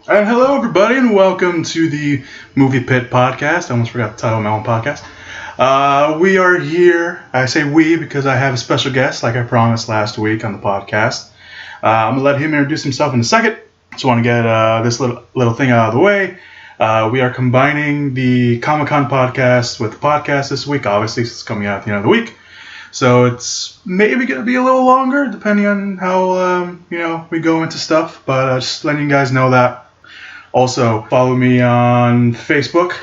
And hello, everybody, and welcome to the Movie Pit Podcast. I almost forgot the title of my own podcast. We are here. I say we because I have a special guest, like I promised last week on the podcast. I'm going to let him introduce himself in a second. Just want to get this little thing out of the way. We are combining the Comic-Con podcast with the podcast this week, obviously, since it's coming out at the end of the week. So it's maybe going to be a little longer, depending on how we go into stuff. But just letting you guys know that. Also, follow me on Facebook.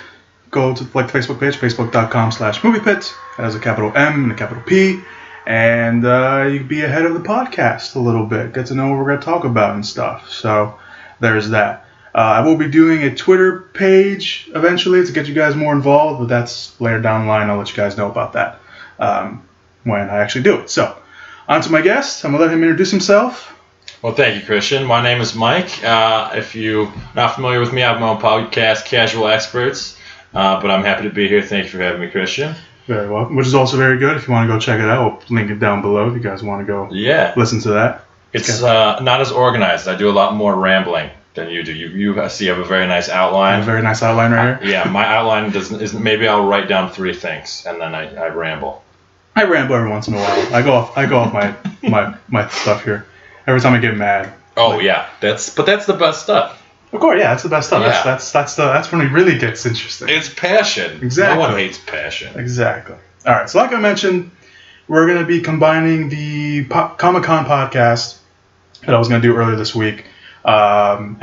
Go to the Facebook page, facebook.com/moviepit. That has a capital M and a capital P. And you can be ahead of the podcast a little bit. Get to know what we're going to talk about and stuff. So there's that. I will be doing a Twitter page eventually to get you guys more involved. But that's later down the line. I'll let you guys know about that when I actually do it. So, on to my guest. I'm going to let him introduce himself. Well, thank you, Christian. My name is Mike. If you're not familiar with me, I have my own podcast, Casual Experts. But I'm happy to be here. Thank you for having me, Christian. Very welcome. Which is also very good. If you want to go check it out, we'll link it down below if you guys want to go listen to that. It's not as organized. I do a lot more rambling than you do. You see, you have a very nice outline. I have a very nice outline right here. Yeah, my outline isn't. Maybe I'll write down 3 things and then I ramble. I ramble every once in a while. I go off my stuff here. Every time I get mad. Oh yeah, that's the best stuff. Of course, yeah, that's the best stuff. Yeah. That's when it really gets interesting. It's passion. Exactly. No one hates passion. Exactly. All right. So like I mentioned, we're going to be combining the Comic-Con podcast that I was going to do earlier this week, and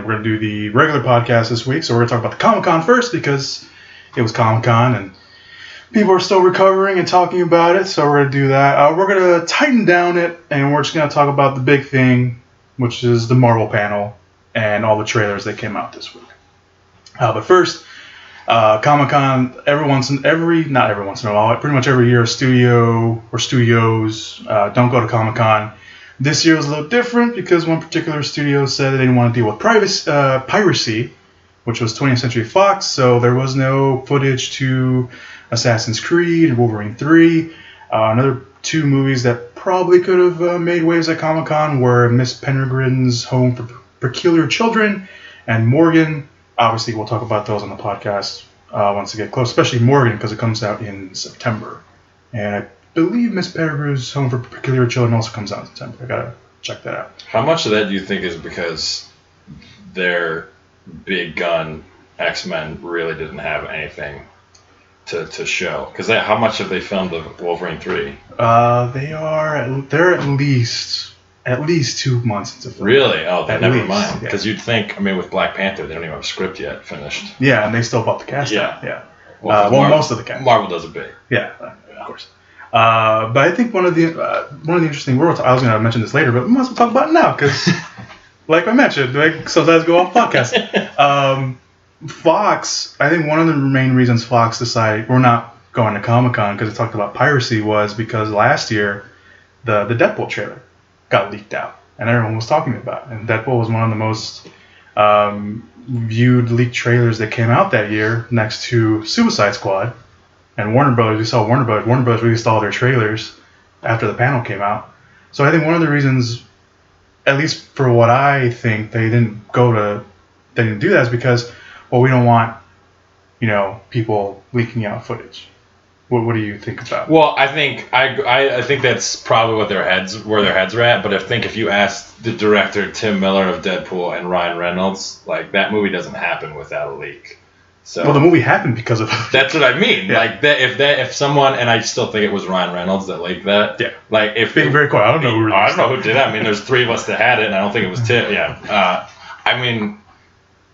we're going to do the regular podcast this week. So we're going to talk about the Comic-Con first because it was Comic-Con and people are still recovering and talking about it, so we're going to do that. We're going to tighten down it, and we're just going to talk about the big thing, which is the Marvel panel and all the trailers that came out this week. But first, Comic-Con, not every once in a while, pretty much every year, a studio or studios don't go to Comic-Con. This year was a little different because one particular studio said they didn't want to deal with piracy, which was 20th Century Fox, so there was no footage to Assassin's Creed and Wolverine 3. Another 2 movies that probably could have made waves at Comic-Con were Miss Peregrine's Home for Peculiar Children and Morgan. Obviously, we'll talk about those on the podcast once we get close, especially Morgan because it comes out in September. And I believe Miss Peregrine's Home for Peculiar Children also comes out in September. I gotta check that out. How much of that do you think is because their big gun X-Men really didn't have anything to show? Because how much have they filmed of Wolverine 3? They're at least 2 months into film. Really? Oh, then never mind. Yeah. Because you'd think, with Black Panther, they don't even have a script yet finished. Yeah, and they still bought the cast. Yeah. Well, most of the cast. Marvel does it big. Yeah, of course. But I think one of the interesting worlds, I was going to mention this later, but we might as well talk about it now because, like I mentioned, sometimes go off podcast. Fox, I think one of the main reasons Fox decided we're not going to Comic-Con because it talked about piracy was because last year the Deadpool trailer got leaked out and everyone was talking about it. And Deadpool was one of the most viewed leaked trailers that came out that year next to Suicide Squad. And Warner Brothers, we saw Warner Brothers released all their trailers after the panel came out. So I think one of the reasons, at least for what I think, they didn't do that is because, well, we don't want, people leaking out footage. What do you think about it? Well, I think that's probably where their heads are at. But if you asked the director Tim Miller of Deadpool and Ryan Reynolds, like that movie doesn't happen without a leak. So the movie happened because of it. That's what I mean. Yeah. Like if someone, and I still think it was Ryan Reynolds that leaked that. Yeah. Like if being very quiet, I don't know who did that. There's 3 of us that had it, and I don't think it was Tim. Yeah.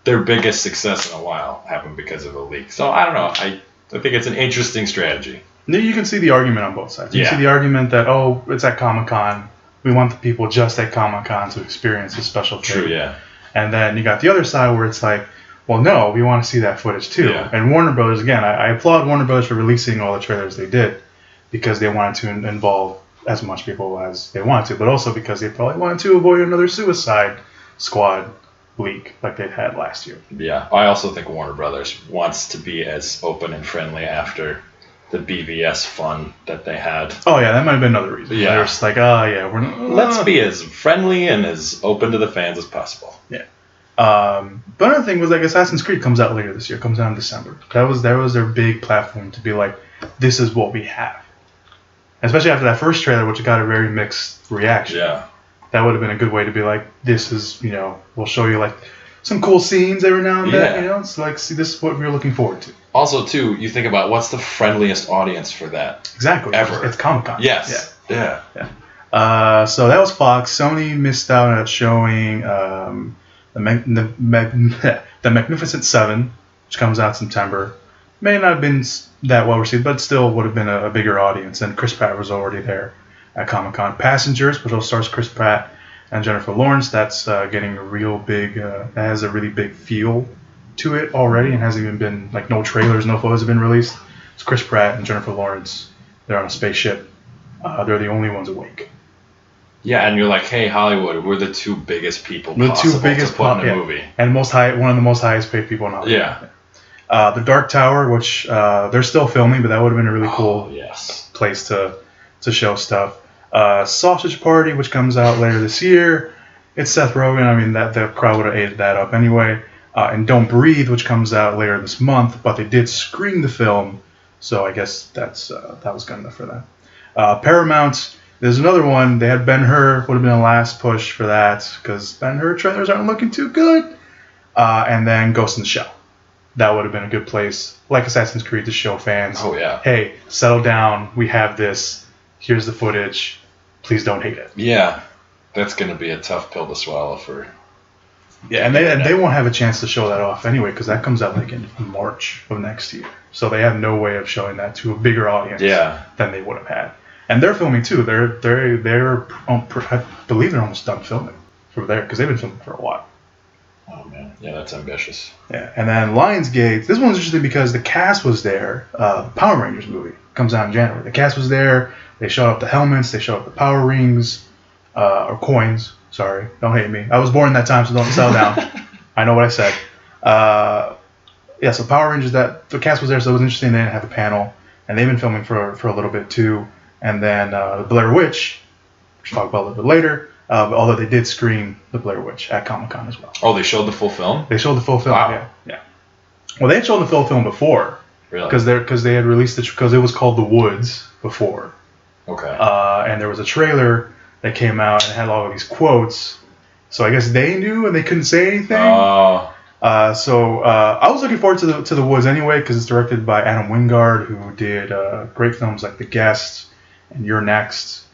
Their biggest success in a while happened because of a leak. So I don't know. I think it's an interesting strategy. You can see the argument on both sides. You Yeah. see the argument that, it's at Comic-Con. We want the people just at Comic-Con to experience this special thing. True, yeah. And then you got the other side where it's like, well, no, we want to see that footage too. Yeah. And Warner Brothers, again, I applaud Warner Brothers for releasing all the trailers they did because they wanted to involve as much people as they wanted to, but also because they probably wanted to avoid another Suicide Squad leak like they had last year. Yeah, I also think Warner Brothers wants to be as open and friendly after the BVS fun that they had. Oh yeah, that might have been another reason. Yeah. They're just like, oh yeah, we're not, let's be as friendly and as open to the fans as possible. Yeah. But another thing was like Assassin's Creed comes out later this year. Comes out in December. That was their big platform to be like, this is what we have. Especially after that first trailer, which got a very mixed reaction. Yeah. That would have been a good way to be like, this is, we'll show you like some cool scenes every now and then. It's like, see, this is what we're looking forward to. Also, too, you think about what's the friendliest audience for that? Exactly. Ever. It's Comic-Con. Yes. Yeah. So that was Fox. Sony missed out on showing the Magnificent Seven, which comes out in September. May not have been that well received, but still would have been a bigger audience. And Chris Pratt was already there at Comic-Con. Passengers, which also stars Chris Pratt and Jennifer Lawrence, that's getting a real big, that has a really big feel to it already, and hasn't even been, like, no trailers, no photos have been released. It's Chris Pratt and Jennifer Lawrence. They're on a spaceship. They're the only ones awake. Yeah, and you're like, hey, Hollywood, we're the two biggest people possible to put in a movie. And one of the most highest paid people in Hollywood. Yeah. The Dark Tower, which they're still filming, but that would have been a really cool place to show stuff. Sausage Party, which comes out later this year. It's Seth Rogen. I mean, that the crowd would have ate that up anyway. And Don't Breathe, which comes out later this month, but they did screen the film, so I guess that was good enough for that. Paramount, there's another one. They had Ben-Hur, would have been a last push for that, because Ben-Hur trailers aren't looking too good. And then Ghost in the Shell. That would have been a good place, like Assassin's Creed, to show fans, hey, settle down, we have this, here's the footage, please don't hate it. Yeah, that's going to be a tough pill to swallow for... Yeah, and they won't have a chance to show that off anyway, because that comes out like in March of next year. So they have no way of showing that to a bigger audience than they would have had. And they're filming too. They're I believe they're almost done filming for there, because they've been filming for a while. Oh man, yeah, that's ambitious. Yeah, and then Lionsgate. This one's interesting because the cast was there. Power Rangers movie comes out in January. The cast was there. They showed up the helmets. They showed up the power rings, or coins. Sorry, don't hate me. I was born in that time, so don't settle down. I know what I said. So Power Rangers, that the cast was there, so it was interesting. They didn't have a panel, and they've been filming for a little bit too. And then the Blair Witch, which we'll talk about a little bit later. Although they did screen the Blair Witch at Comic-Con as well. Oh, they showed the full film? They showed the full film. Wow. Yeah. Well, they had shown the full film before. Really? Because they had released it because it was called The Woods before. Okay. And there was a trailer that came out and had all of these quotes. So I guess they knew and they couldn't say anything. Oh. So I was looking forward to the Woods anyway, because it's directed by Adam Wingard, who did great films like The Guest and You're Next.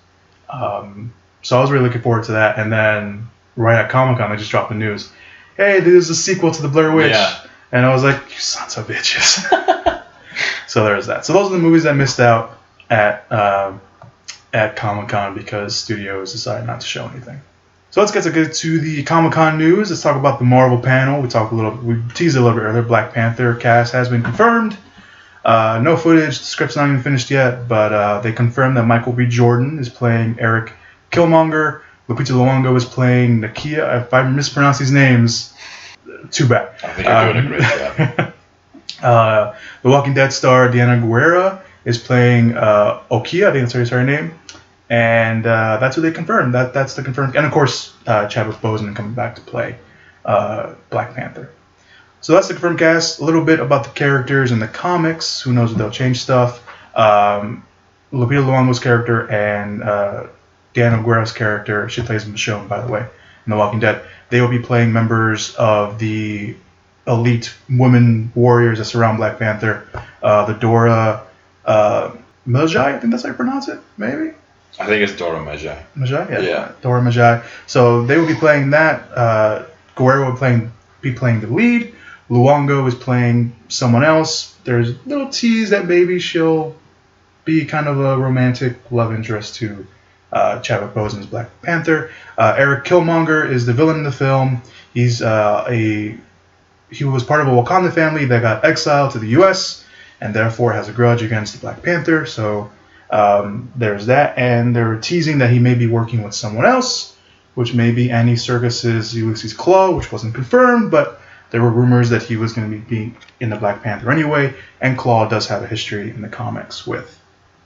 So I was really looking forward to that. And then right at Comic-Con, they just dropped the news. Hey, there's a sequel to The Blair Witch. Yeah. And I was like, you sons of bitches. So there's that. So those are the movies that missed out at Comic-Con because studios decided not to show anything. So let's get to the Comic-Con news. Let's talk about the Marvel panel. We teased it a little bit earlier. Black Panther cast has been confirmed. No footage. The script's not even finished yet, but they confirmed that Michael B. Jordan is playing Eric Killmonger. Lupita Nyong'o is playing Nakia. If I mispronounce these names, too bad. I think you're doing a great job. The Walking Dead star Diana Guerra is playing Okia. I think that's her name. And that's what they confirmed. That's the confirmed. And of course, Chadwick Boseman coming back to play Black Panther. So that's the confirmed cast. A little bit about the characters in the comics. Who knows if they'll change stuff. Lupita Nyong'o's character and Diana Guerra's character, she plays Michonne, by the way, in The Walking Dead. They will be playing members of the elite women warriors that surround Black Panther. The Dora Milaje, I think that's how you pronounce it, maybe? I think it's Dora Milaje. Milaje? Yeah. Dora Milaje. So they will be playing that. Guerra will be playing the lead. Luongo is playing someone else. There's a little tease that maybe she'll be kind of a romantic love interest to Chadwick Boseman's Black Panther. Eric Killmonger is the villain in the film. He was part of a Wakanda family that got exiled to the U.S. and therefore has a grudge against the Black Panther. So there's that, and they're teasing that he may be working with someone else, which may be Andy Serkis's Ulysses Klaue, which wasn't confirmed, but there were rumors that he was going to be in the Black Panther anyway, and Klaue does have a history in the comics with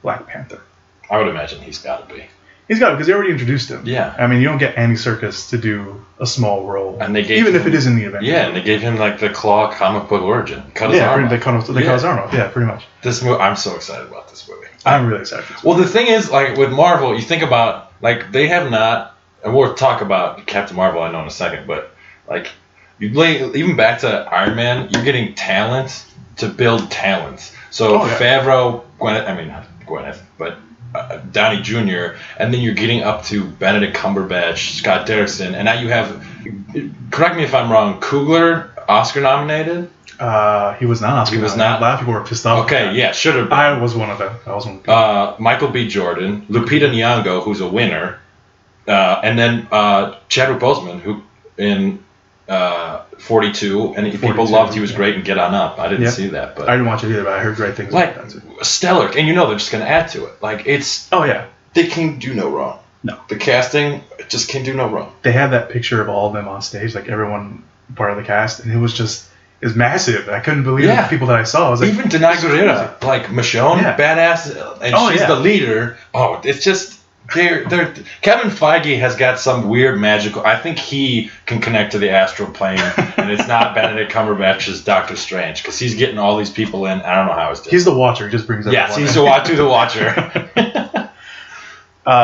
Black Panther. I would imagine he's got to be. He's got it because they already introduced him. Yeah. I mean, you don't get Andy Serkis to do a small role, And they gave even him, if it is in the Avengers. Yeah, and they gave him like the Claw comic book origin. Cut his arm off. They cut his arm off. Yeah, pretty much. This movie, I'm so excited about this movie. I'm really excited for this Well, movie. the thing is, like with Marvel, you think about like they have not, and we'll talk about Captain Marvel I know in a second, but like you even back to Iron Man, you're getting talent to build talent. So Favreau, Gwyneth, but Downey Jr., and then you're getting up to Benedict Cumberbatch, Scott Derrickson, and now you have, correct me if I'm wrong, Coogler, Oscar nominated? He was not Oscar. He was nominated. not? A lot of people were pissed off. Okay, yeah, should have been. I was one of them. Michael B. Jordan, Lupita Nyong'o, who's a winner, and then Chadwick Boseman, who in 42, and people loved he was great in Get On Up. I didn't see that, but I didn't watch it either, but I heard great things about that too. Stellar, and you know they're just going to add to it. Like it's they can do no wrong. No, the casting just can do no wrong. They had that picture of all of them on stage, like everyone part of the cast, and it was massive. I couldn't believe the people that I saw. I was like, even Denai Guerrera, like Michonne, badass, and she's the leader. Oh, it's just. They're Kevin Feige has got some weird magical. I think he can connect to the astral plane, and it's not Benedict Cumberbatch's Doctor Strange because he's getting all these people in. I don't know how he's doing. He's the Watcher. He just brings up. Yes, he's the Watcher.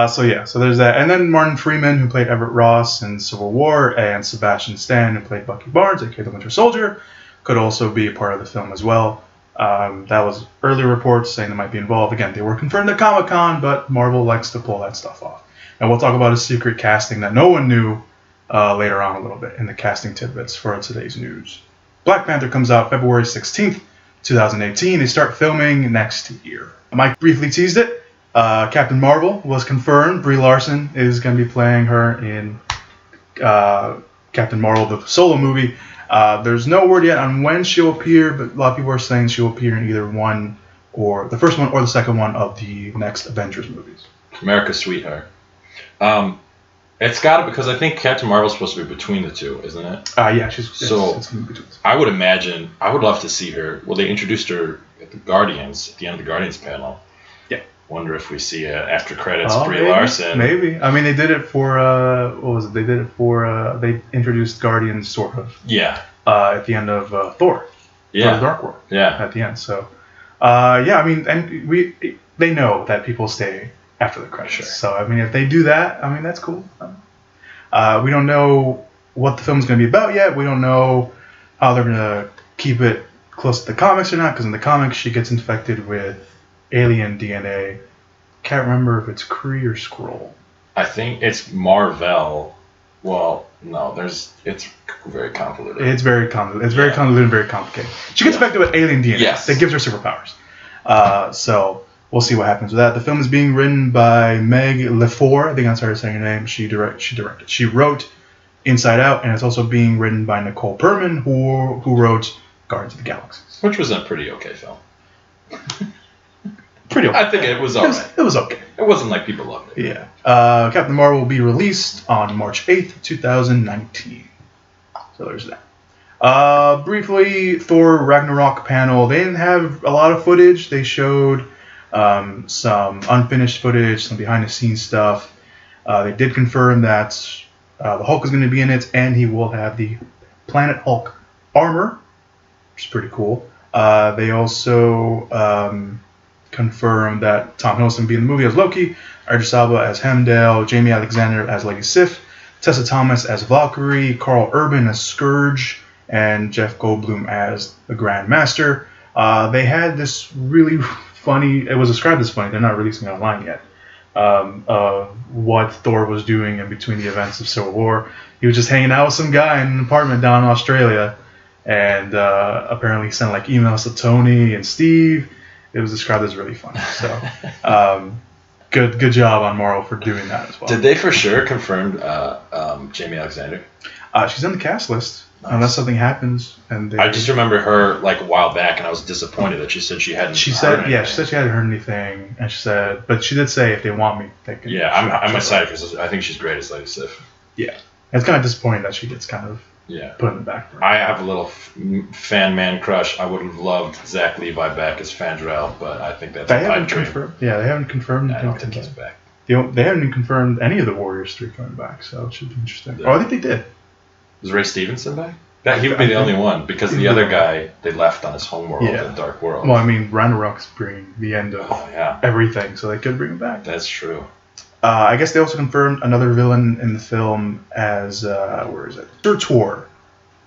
So there's that, and then Martin Freeman, who played Everett Ross in Civil War, and Sebastian Stan, who played Bucky Barnes, aka the Winter Soldier, could also be a part of the film as well. That was early reports saying they might be involved. Again, they were confirmed at Comic-Con, but Marvel likes to pull that stuff off. And we'll talk about a secret casting that no one knew later on a little bit in the casting tidbits for today's news. Black Panther comes out February 16th, 2018. They start filming next year. Mike briefly teased it. Captain Marvel was confirmed. Brie Larson is going to be playing her in Captain Marvel, the solo movie. There's no word yet on when she'll appear, but a lot of people are saying she'll appear in either one or the first one or the second one of the next Avengers movies. America's sweetheart. It's got it because I think Captain Marvel's supposed to be between the two, isn't it? It's in between. I would imagine, I would love to see her. Well, they introduced her at the end of the Guardians panel. Yeah. Wonder if we see after credits Brie Larson. Maybe. I mean, they did it for what was it? They did it for they introduced Guardians sort of. Yeah. At the end of Thor. Yeah. Thor: The Dark World. Yeah. At the end. So, I mean, and they know that people stay after the credits. Sure. So, I mean, if they do that, I mean, that's cool. We don't know what the film's going to be about yet. We don't know how they're going to keep it close to the comics or not, because in the comics she gets infected with alien DNA. Can't remember if it's Kree or Skrull. I think it's Marvel. Well, no, it's very convoluted. It's very convoluted. It's very convoluted and very complicated. She gets infected with alien DNA. Yes. That gives her superpowers. So we'll see what happens with that. The film is being written by Meg LeFour. I think that's how to say her name. She directed. She wrote Inside Out, and it's also being written by Nicole Perman, who wrote Guardians of the Galaxy. Which was a pretty okay film. Pretty okay. I think it was alright. It was okay. It wasn't like people loved it. Yeah. Captain Marvel will be released on March 8th, 2019. So there's that. Briefly, Thor Ragnarok panel. They didn't have a lot of footage. They showed some unfinished footage, some behind-the-scenes stuff. They did confirm that the Hulk is going to be in it, and he will have the Planet Hulk armor, which is pretty cool. They also confirmed that Tom Hiddleston will be in the movie as Loki, Idris Elba as Heimdall, Jamie Alexander as Lady Sif, Tessa Thomas as Valkyrie, Carl Urban as Scourge, and Jeff Goldblum as the Grand Master. They had this really funny, it was described as funny, they're not releasing it online yet, what Thor was doing in between the events of Civil War. He was just hanging out with some guy in an apartment down in Australia, and apparently he sent like emails to Tony and Steve. It was described as really funny. So good job on Marvel for doing that as well. Did they for sure confirm Jamie Alexander? She's on the cast list. Nice. Unless something happens, and I just remember her like a while back, and I was disappointed that she said she hadn't. She said she hadn't heard anything, and but she did say if they want me, they can. Yeah, I'm excited because I think she's great as Lady Sif. Yeah, it's kind of disappointing that she gets kind of put in the back burner. I have a little fan man crush. I would have loved Zach Levi back as Fandrel, but I think that's they haven't confirmed. Yeah, they haven't confirmed. I don't think he's back. They haven't even confirmed any of the Warriors 3 coming back, so it should be interesting. Yeah. Oh, I think they did. Is Ray Stevenson back? He would be the only one, because the other guy they left on his homeworld, the Dark World. Well, I mean, Ragnarok's bringing the end of yeah. everything, so they could bring him back. That's true. I guess they also confirmed another villain in the film as, where is it? Sir Tor.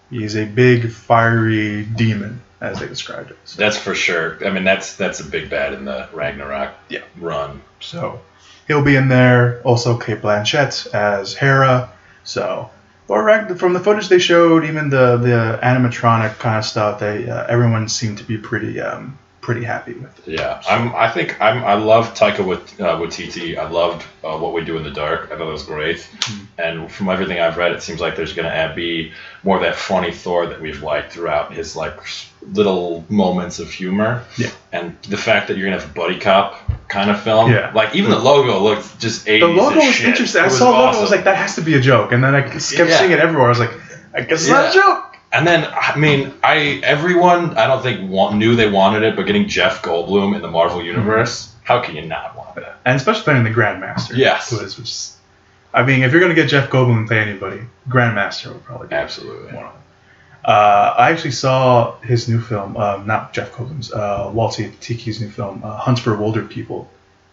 He's a big, fiery demon, as they described it. So. That's for sure. I mean, that's a big bad in the Ragnarok run. So he'll be in there. Also, Kate Blanchett as Hera. So... from the footage they showed, even the animatronic kind of stuff, everyone seemed to be pretty happy with it. Yeah, so. I love Taika Waititi. I loved What We Do in the Dark. I thought it was great. Mm-hmm. And from everything I've read, it seems like there's going to be more of that funny Thor that we've liked throughout his little moments of humor. Yeah. And the fact that you're going to have a buddy cop kind of film. Yeah. Like, even the logo looked just 80s. The logo was shit. interesting. I saw the logo, I was like, that has to be a joke. And then I kept seeing it everywhere. I was like, I guess it's not a joke. And then, I mean, everyone, I don't think, knew they wanted it, but getting Jeff Goldblum in the Marvel Universe, how can you not want that? And especially playing the Grandmaster. Yes. I mean, if you're going to get Jeff Goldblum to play anybody, Grandmaster would probably be absolutely one of them. I actually saw his new film, not Jeff Goldblum's, Walter Tiki's new film, Hunts for Wilder People,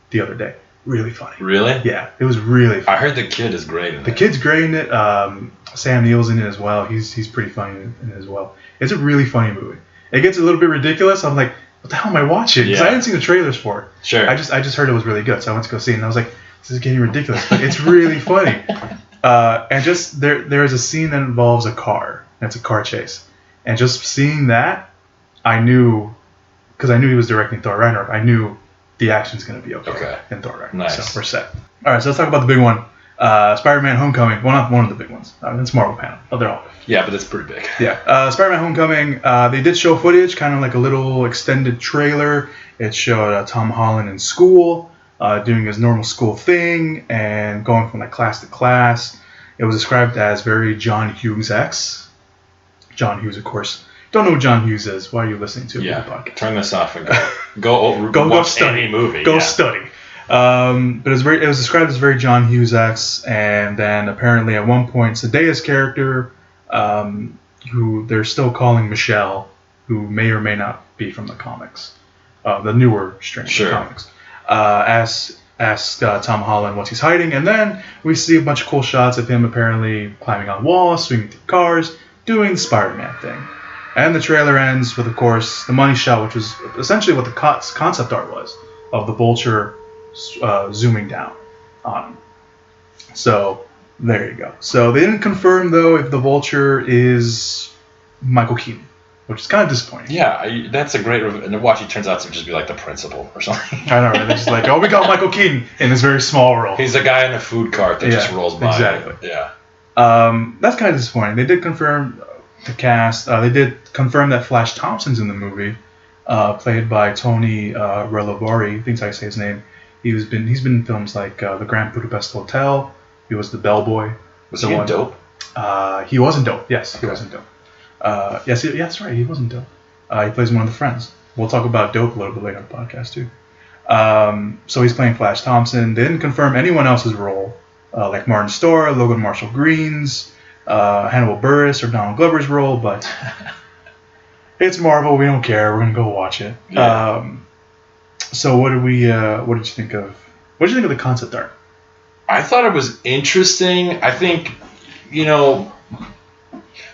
the other day. Really funny. Really? Yeah, it was really funny. I heard the kid is great in it. The kid's great in it. Sam Neill's in it as well. He's pretty funny in it as well. It's a really funny movie. It gets a little bit ridiculous. I'm like, what the hell am I watching? Because I hadn't seen the trailers for it. Sure. I just heard it was really good, so I went to go see it, and I was like, this is getting ridiculous, but it's really funny. And just there is a scene that involves a car. And it's a car chase. And just seeing that, I knew, because I knew he was directing Thor Ragnarok, I knew the action's going to be okay in Thor Ragnarok. Nice. So we're set. All right, so let's talk about the big one. Spider-Man Homecoming. Well, not one of the big ones. It's Marvel panel. Oh, they're all big. Yeah, but it's pretty big. Yeah. Spider-Man Homecoming, they did show footage, kind of like a little extended trailer. It showed Tom Holland in school, doing his normal school thing, and going from class to class. It was described as very John Hughes-esque. John Hughes, of course. Don't know who John Hughes is. Why are you listening to the podcast? Turn this off and go watch study. Any movie. Go study. But it was described as very John Hughes-esque, and then apparently at one point Zendaya's character, who they're still calling Michelle, who may or may not be from the comics, the newer strange comics, asked Tom Holland what he's hiding, and then we see a bunch of cool shots of him apparently climbing on walls, swinging through cars, doing the Spider-Man thing. And the trailer ends with, of course, the money shot, which was essentially what the concept art was, of the Vulture zooming down on him. So, there you go. So, they didn't confirm, though, if the Vulture is Michael Keaton, which is kind of disappointing. Yeah, that's a great... And watch, he turns out to just be like the principal or something. I know, right? They're just like, we got Michael Keaton in this very small role. He's a guy in a food cart that just rolls by. Exactly. Yeah. That's kind of disappointing. They did confirm the cast. They did confirm that Flash Thompson's in the movie, played by Tony Relovori. I think I say his name. He's been in films like The Grand Budapest Hotel. He was the bellboy. Was he in Dope? He was in Dope. Yes, he was in Dope. Yes, right. He was in Dope. He plays one of the friends. We'll talk about Dope a little bit later on the podcast too. So he's playing Flash Thompson. They didn't confirm anyone else's role, like Martin Starr, Logan Marshall Green's, Hannibal Buress, or Donald Glover's role, but it's Marvel. We don't care. We're gonna go watch it. Yeah. So what did you think of? What did you think of the concept art? I thought it was interesting. I think,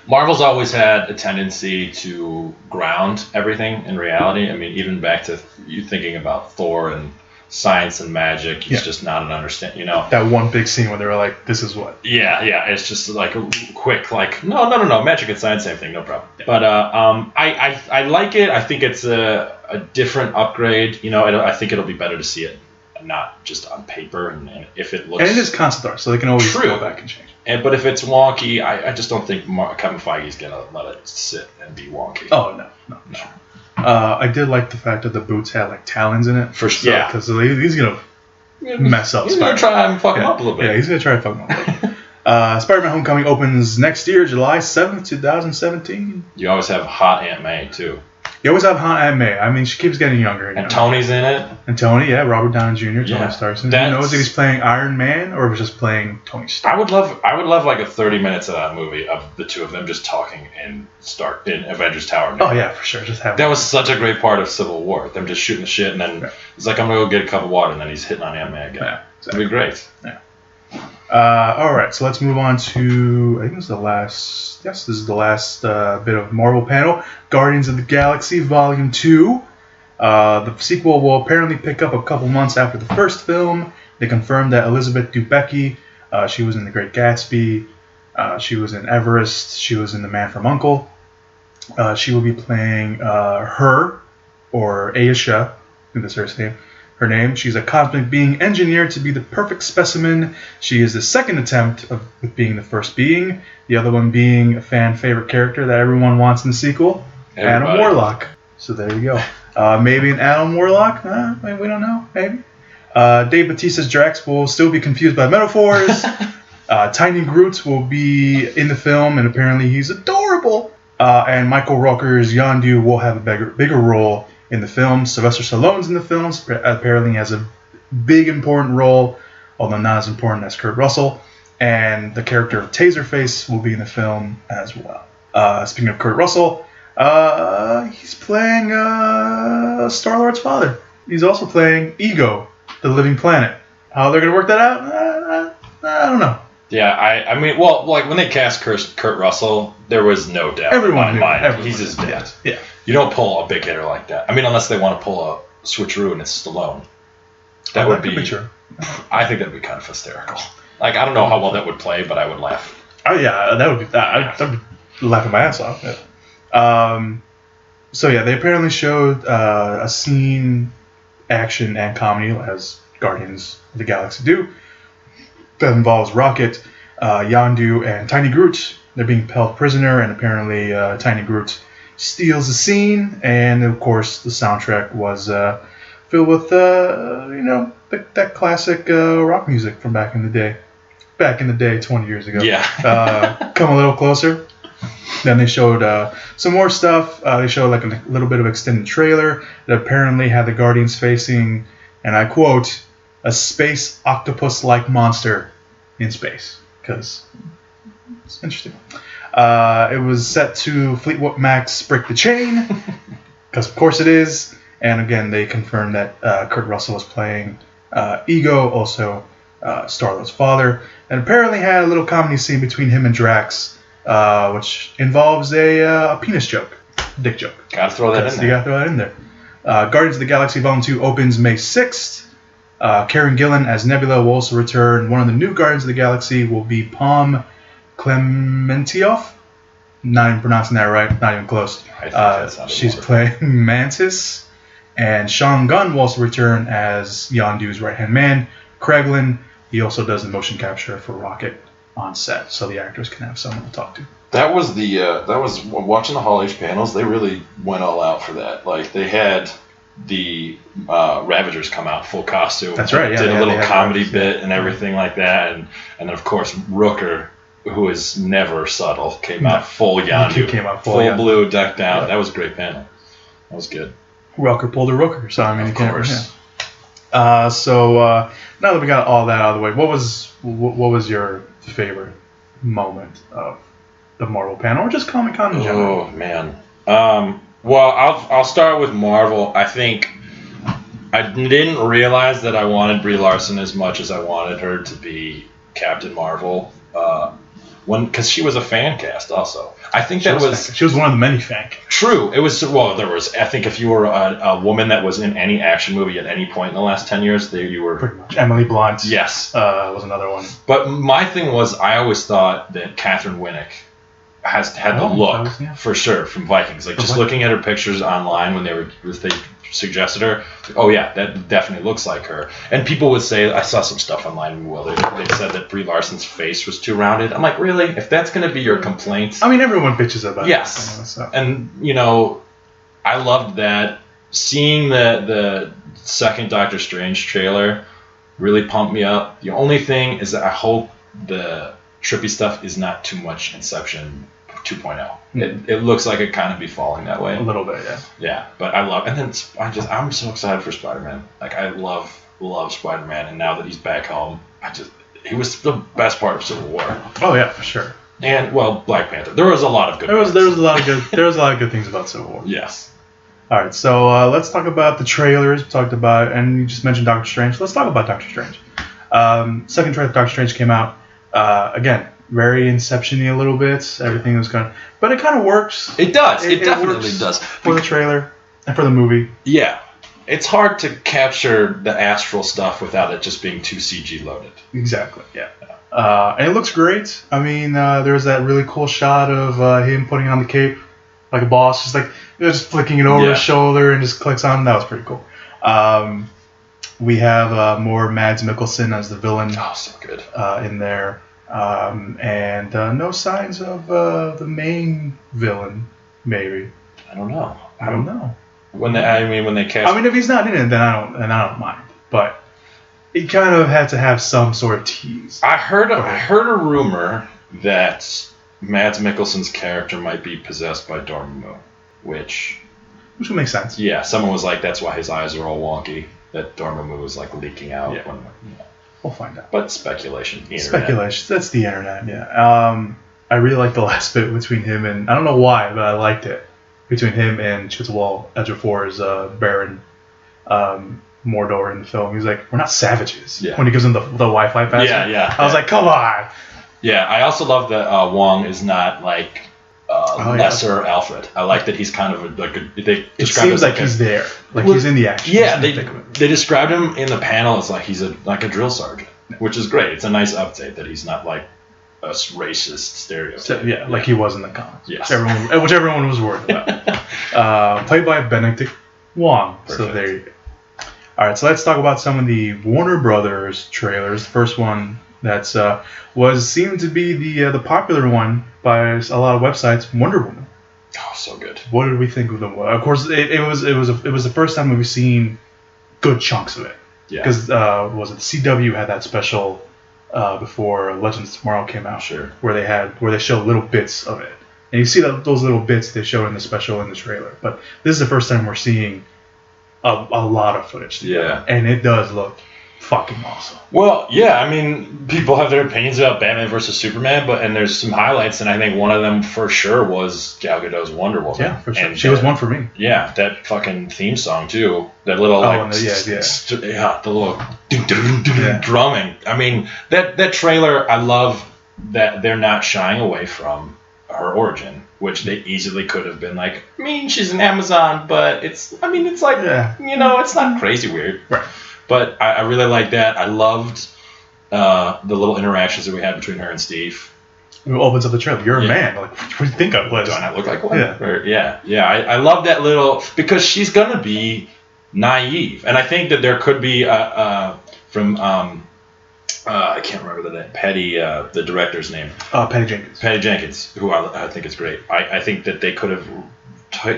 Marvel's always had a tendency to ground everything in reality. I mean, even back to you thinking about Thor and science and magic, it's just not an understanding, That one big scene where they were like, this is what? Yeah, it's just like a quick, like, no, magic and science, same thing, no problem. Yeah. But I like it. I think it's a different upgrade. I think it'll be better to see it not just on paper, and if it looks... And it is concept art, so they can always go back and change. But if it's wonky, I just don't think Kevin Feige's going to let it sit and be wonky. Oh, no. I did like the fact that the boots had like talons in it. For sure. Yeah. Because he's going to mess up He's going to try and fuck him up a little bit. Yeah, he's going to try to fuck him up. Spider-Man Homecoming opens next year, July 7th, 2017. You always have hot Aunt May, too. You always have Aunt May. I mean, she keeps getting younger. And Tony's in it. And Tony, yeah, Robert Downey Jr., Tony Yeah. Stark. Who knows if he's playing Iron Man or just playing Tony Stark? I would love like a 30 minutes of that movie of the two of them just talking in Avengers Tower. Oh yeah, for sure. Just have that was such a great part of Civil War. Them just shooting the shit, and then he's like, "I'm gonna go get a cup of water," and then he's hitting on Aunt May again. Yeah, It'd be great. Yeah. All right, so let's move on to, I think this is the last, yes, this is the last bit of Marvel panel. Guardians of the Galaxy Volume 2. The sequel will apparently pick up a couple months after the first film. They confirmed that Elizabeth Debicki, she was in The Great Gatsby, she was in Everest, she was in The Man from U.N.C.L.E. She will be playing her, or Aisha, I think that's her name. She's a cosmic being engineered to be the perfect specimen. She is the second attempt with being the first being. The other one being a fan favorite character that everyone wants in the sequel, Adam Warlock. So there you go. Maybe an Adam Warlock? We don't know. Maybe. Dave Bautista's Drax will still be confused by metaphors. Tiny Groot will be in the film, and apparently he's adorable. And Michael Rooker's Yondu will have a bigger role in the film. Sylvester Stallone's in the film. Apparently has a big important role, although not as important as Kurt Russell. And the character of Taserface will be in the film as well. Speaking of Kurt Russell, he's playing Star-Lord's father. He's also playing Ego, the Living Planet. How they're going to work that out? I don't know. Yeah, I mean, well, like when they cast Kurt Russell, there was no doubt in my mind. He's his dad. Yeah. You don't pull a big hitter like that. I mean, unless they want to pull a switcheroo and it's Stallone. That would be true. I think that'd be kind of hysterical. Like, I don't know how well that would play, but I would laugh. Oh yeah, that would be that. I'd be laughing my ass off. Yeah. So yeah, they apparently showed a scene, action and comedy as Guardians of the Galaxy do. That involves Rocket, Yondu, and Tiny Groot. They're being held prisoner, and apparently Tiny Groot steals the scene. And of course, the soundtrack was filled with that classic rock music from back in the day. Back in the day, 20 years ago. Yeah. Come a little closer. Then they showed some more stuff. They showed like a little bit of extended trailer that apparently had the Guardians facing, and I quote, a space octopus-like monster in space. Because it's interesting. It was set to Fleetwood Mac's Break the Chain. Because of course it is. And again, they confirmed that Kurt Russell was playing Ego, also Star-Lord's father. And apparently had a little comedy scene between him and Drax, which involves a penis joke. Dick joke. Gotta throw that in there. You gotta throw that in there. Guardians of the Galaxy Volume 2 opens May 6th. Karen Gillan as Nebula will also return. One of the new Guardians of the Galaxy will be Palm Clementieff. Not even pronouncing that right. Not even close. She's playing Mantis. And Sean Gunn will also return as Yondu's right-hand man, Kraglin. He also does the motion capture for Rocket on set, so the actors can have someone to talk to. That was watching the Hall H panels. They really went all out for that. Like they had the Ravagers come out full costume. That's right. Yeah, did a little comedy bit and everything like that, and then of course Rooker, who is never subtle, came out full Yondu. Came out full blue, decked out. Yeah. That was a great panel. That was good. Rooker pulled a Rooker, so I mean, of course. So now that we got all that out of the way, what was your favorite moment of the Marvel panel, or just Comic-Con in general? Oh man. Well, I'll start with Marvel. I think I didn't realize that I wanted Brie Larson as much as I wanted her to be Captain Marvel. Because she was a fan cast also. I think she was one of the many fan casts. True. It was, well, there was, I think if you were a woman that was in any action movie at any point in the last 10 years, you were... Pretty much. Emily Blunt. Yes. Was another one. But my thing was, I always thought that Catherine Winnick had the look, for sure, from Vikings. Like, just looking at her pictures online when they suggested her, like, oh yeah, that definitely looks like her. And people would say, I saw some stuff online, they said that Brie Larson's face was too rounded. I'm like, really? If that's going to be your complaint? I mean, everyone bitches about yes. It. And, I loved that. Seeing the second Doctor Strange trailer really pumped me up. The only thing is that I hope the trippy stuff is not too much Inception 2.0. It looks like it kind of be falling that way. A little bit, yeah. Yeah, but I love, and then I'm so excited for Spider-Man. Like I love Spider-Man, and now that he's back home, he was the best part of Civil War. Oh yeah, for sure. And well, Black Panther. There was a lot of good. There was a lot of good things about Civil War. Yes. All right, so let's talk about the trailers. We talked about, and you just mentioned Doctor Strange. Let's talk about Doctor Strange. Second trailer of Doctor Strange came out. Again, very Inception-y a little bit. Everything was kind of, but it kind of works. It does. It definitely works does for the trailer and for the movie. Yeah. It's hard to capture the astral stuff without it just being too CG loaded. Exactly. Yeah. And it looks great. I mean, there was that really cool shot of him putting on the cape like a boss, just flicking it over his shoulder and just clicks on. That was pretty cool. We have more Mads Mikkelsen as the villain. Oh, so good. In there. And no signs of the main villain, maybe. I don't know. When they cast. I mean, if he's not in it, then I don't mind. But he kind of had to have some sort of tease. I heard a rumor that Mads Mikkelsen's character might be possessed by Dormammu, which would make sense. Yeah, someone was like, that's why his eyes are all wonky. That Dormammu was like leaking out. Yeah. We'll find out. But speculation. Speculation. That's the internet. Yeah. I really like the last bit between him and, I don't know why, but I liked it, between him and Chiwetel Ejiofor's Baron Mordor in the film. He's like, we're not savages. Yeah. When he gives him the Wi-Fi password. Yeah. I was like, come on. Yeah, I also love that Wong is not like lesser Alfred. I like that he's kind of It seems like he's there. He's in the action. Yeah, they described him in the panel as like he's a drill sergeant, which is great. It's a nice update that he's not like a racist stereotype. Like he was in the comics. Yes. Which everyone was worried about. Played by Benedict Wong. Perfect. So there you go. All right, so let's talk about some of the Warner Brothers trailers. The first one that's seemed to be the popular one by a lot of websites, Wonder Woman. Oh, so good. What did we think of the? Of course, it was the first time we've seen good chunks of it. Yeah. Because the CW had that special before Legends of Tomorrow came out. Sure. Where they show little bits of it, and you see those little bits they show in the special in the trailer. But this is the first time we're seeing a lot of footage. Yeah. And it does look fucking awesome. Well, yeah, I mean, people have their opinions about Batman versus Superman, and there's some highlights, and I think one of them for sure was Gal Gadot's Wonder Woman. Yeah, for sure. And she was one for me. Yeah, that fucking theme song too. That little the little drumming. I mean, that trailer, I love that they're not shying away from her origin, which they easily could have been like, I mean, she's an Amazon, but it's not crazy weird. Right. But I really like that. I loved the little interactions that we had between her and Steve. It opens up the trailer. You're a man. Like, what do you think I was? Do I not look like one? Yeah. I love that little, because she's gonna be naive, and I think that there could be from I can't remember the name. The director's name. Patty Jenkins. Patty Jenkins, who I think is great. I think that they could have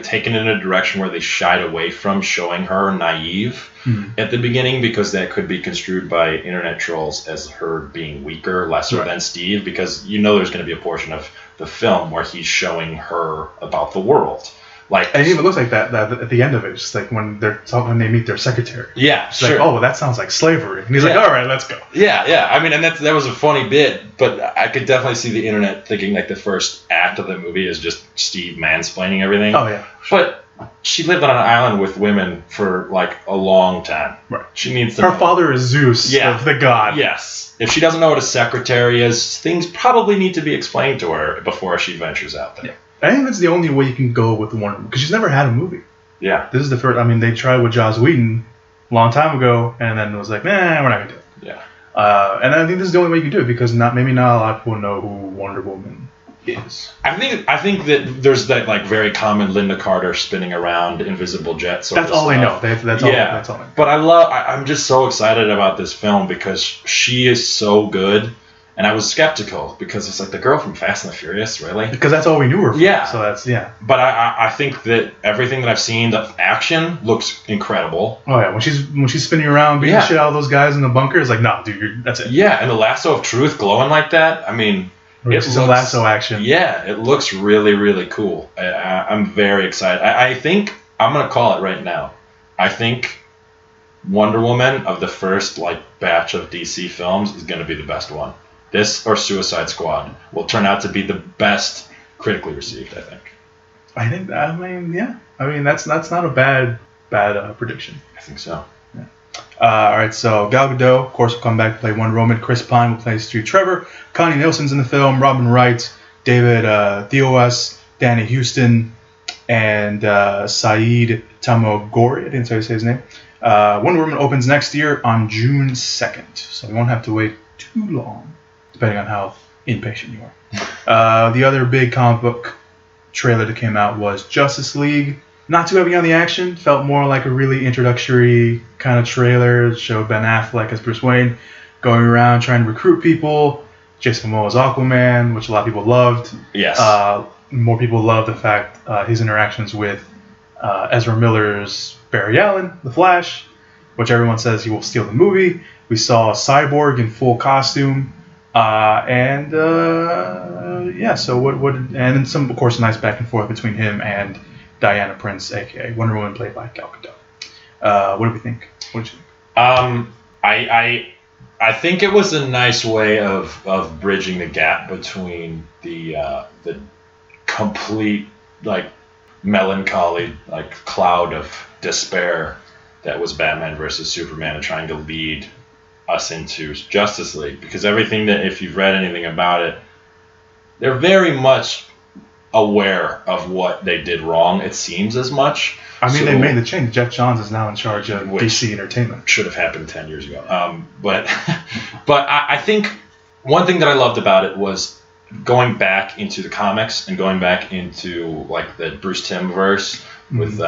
taken it in a direction where they shied away from showing her naive at the beginning, because that could be construed by internet trolls as her being weaker, lesser than Steve, because there's going to be a portion of the film where he's showing her about the world. And it even looks like that at the end of it. It's just like when they meet their secretary. Yeah, it's sure. like, oh, well, that sounds like slavery. And he's like, all right, let's go. Yeah. I mean, and that was a funny bit, but I could definitely see the internet thinking like the first act of the movie is just Steve mansplaining everything. Oh, yeah. But she lived on an island with women for like a long time. Right. She needs to Her father is Zeus, the god. Yes. If she doesn't know what a secretary is, things probably need to be explained to her before she ventures out there. Yeah. I think that's the only way you can go with the Wonder Woman, because she's never had a movie. Yeah. This is the first. I mean, they tried with Joss Whedon a long time ago, and then it was like, we're not gonna do it. Yeah. And I think this is the only way you can do it, because maybe not a lot of people know who Wonder Woman is. I think that there's that like very common Linda Carter spinning around invisible jet sort of stuff. That's all they know. That's all they know. But I'm just so excited about this film because she is so good. And I was skeptical because it's like the girl from Fast and the Furious, really? Because that's all we knew her from. Yeah. So that's, But I think that everything that I've seen, the action looks incredible. Oh, yeah. When she's spinning around, beating shit out of those guys in the bunker, it's like, no, dude, that's it. Yeah, and the lasso of truth glowing like that, I mean, We're gonna see some lasso action. Yeah, it looks really, really cool. I'm very excited. I think I'm gonna call it right now. I think Wonder Woman of the first batch of DC films is gonna be the best one. This or Suicide Squad will turn out to be the best critically received, I think. That's not a bad prediction. I think so. Yeah. All right, so Gal Gadot, of course, will come back to play Wonder Woman. Chris Pine will play Stu Trevor. Connie Nielsen's in the film. Robin Wright, David Theos, Danny Houston, and Saeed Tamogori. I didn't say his name. Wonder Woman opens next year on June 2nd, so we won't have to wait too long, depending on how impatient you are. The other big comic book trailer that came out was Justice League. Not too heavy on the action. Felt more like a really introductory kind of trailer. It showed Ben Affleck as Bruce Wayne going around trying to recruit people. Jason Momoa's Aquaman, which a lot of people loved. Yes. More people loved the fact his interactions with Ezra Miller's Barry Allen, The Flash, which everyone says he will steal the movie. We saw Cyborg in full costume. So what and then some, of course, nice back and forth between him and Diana Prince, aka Wonder Woman, played by Gal Gadot. What do we think? What did you think? I think it was a nice way of bridging the gap between the complete melancholy cloud of despair that was Batman versus Superman and trying to lead us into Justice League, because everything that, if you've read anything about it, they're very much aware of what they did wrong. It seems as much. They made the change. Jeff Johns is now in charge of DC Entertainment. Should have happened 10 years ago. But I think one thing that I loved about it was going back into the comics and going back into the Bruce Timm verse with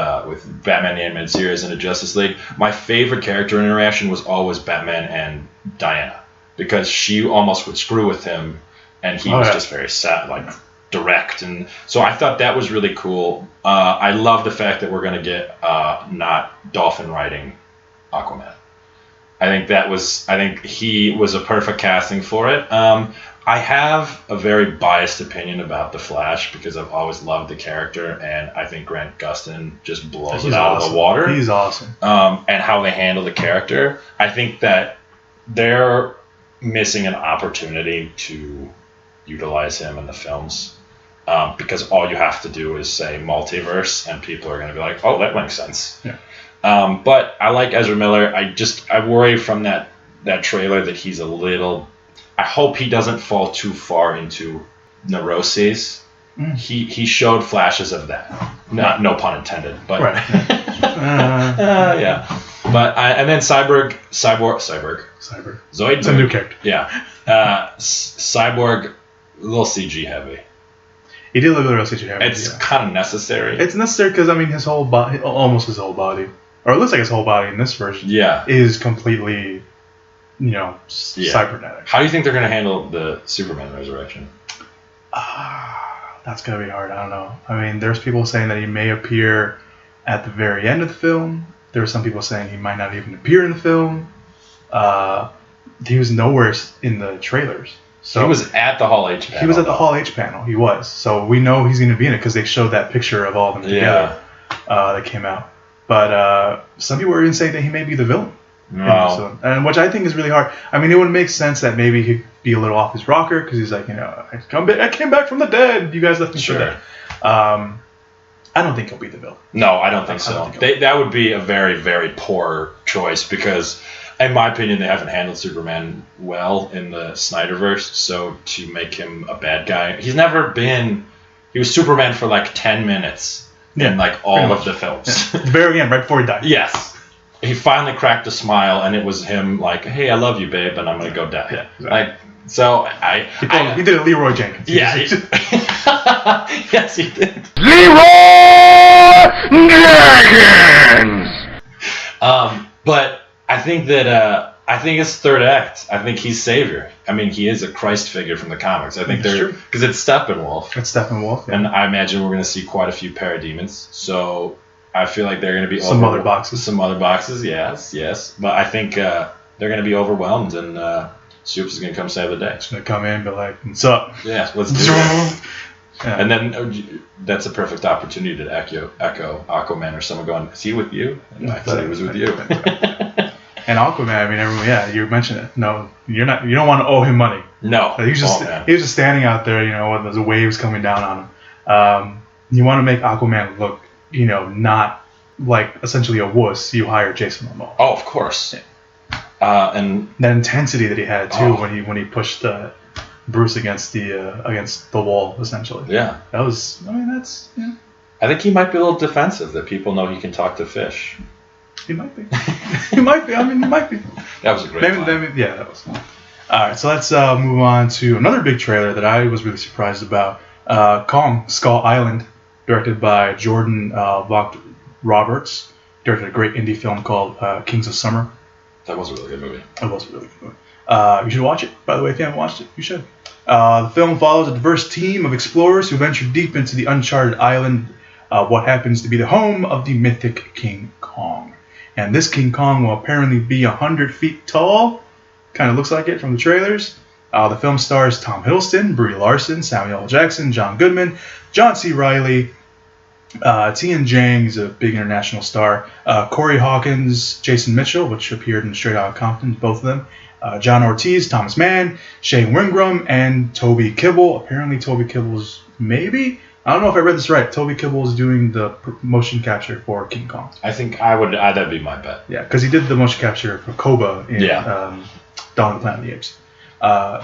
Batman the Animated Series and the Justice League. My favorite character interaction was always Batman and Diana, because she almost would screw with him and he was just very sad, direct, and so I thought that was really cool. I love the fact that we're going to get not dolphin riding Aquaman. I think he was a perfect casting for it. I have a very biased opinion about The Flash because I've always loved the character, and I think Grant Gustin just blows it out of the water. He's awesome. And how they handle the character. I think that they're missing an opportunity to utilize him in the films, because all you have to do is say multiverse, and people are going to be like, oh, that makes sense. Yeah. But I like Ezra Miller. I worry from that trailer that he's a little... I hope he doesn't fall too far into neuroses. He showed flashes of that. No pun intended. But right. yeah. But and then Cyborg. Zoid. It's a new character. Yeah. Cyborg, a little CG heavy. He did look a little CG heavy. It's kind of necessary. It's necessary because his whole body, almost his whole body, or it looks like his whole body in this version, is completely, cybernetic. How do you think they're going to handle the Superman resurrection? That's going to be hard. I don't know. There's people saying that he may appear at the very end of the film. There are some people saying he might not even appear in the film. He was nowhere in the trailers. So he was at the Hall H panel. He was at the Hall H panel. He was. So we know he's going to be in it because they showed that picture of all of them together that came out. But some people were even saying that he may be the villain. No. And which I think is really hard. It would make sense that maybe he'd be a little off his rocker because he's like, I came back from the dead. You guys left me for dead. I don't think he'll be the villain. No, I don't think so. That would be a very, very poor choice because, in my opinion, they haven't handled Superman well in the Snyderverse. So to make him a bad guy, he was Superman for 10 minutes in all of the films. Yeah. At the very end, right before he died. Yes. He finally cracked a smile, and it was him hey, I love you, babe, and I'm going to go die. Yeah, exactly. He did a Leroy Jenkins. Yeah. Yes, he did. Leroy Jenkins! But I think that... I think it's third act. I think he's savior. He is a Christ figure from the comics. I think because it's Steppenwolf. It's Steppenwolf, and I imagine we're going to see quite a few parademons. So I feel like they're going to be some other boxes. Some other boxes, yes. But I think they're going to be overwhelmed, and Soups is gonna come save the day. It's gonna come in and be like, "What's up?" Yeah, let's do it. Yeah. And then that's a perfect opportunity to echo Aquaman or someone going, "Is he with you?" And I thought he was with you. And Aquaman, I mean, everyone, yeah, you mentioned it. No, you're not. You don't want to owe him money. No, he was just standing out there, with the waves coming down on him. You want to make Aquaman look, not like essentially a wuss. You hire Jason Momoa. Oh, of course. Yeah. And that intensity that he had too when he pushed Bruce against the wall, essentially. Yeah. That was. I mean, that's. Yeah. I think he might be a little defensive that people know he can talk to fish. He might be. He might be. I mean, he might be. That was a great line. Yeah, that was. All right, so let's move on to another big trailer that I was really surprised about. Kong Skull Island, directed by Jordan Vogt Roberts, directed a great indie film called Kings of Summer. That was a really good movie. It was a really good movie. You should watch it, by the way, if you haven't watched it. You should. The film follows a diverse team of explorers who venture deep into the uncharted island, what happens to be the home of the mythic King Kong. And this King Kong will apparently be 100 feet tall. Kind of looks like it from the trailers. The film stars Tom Hiddleston, Brie Larson, Samuel L. Jackson, John Goodman, John C. Reilly, Tian Jang is a big international star, Corey Hawkins, Jason Mitchell, which appeared in Straight Outta Compton, both of them, John Ortiz, Thomas Mann, Shane Wingram, and Toby Kibble. Apparently Toby Kibble's maybe, I don't know if I read this right, Toby Kibble is doing the motion capture for King Kong. I think that'd be my bet. Yeah, because he did the motion capture for Koba in Dawn of the Planet of the Apes.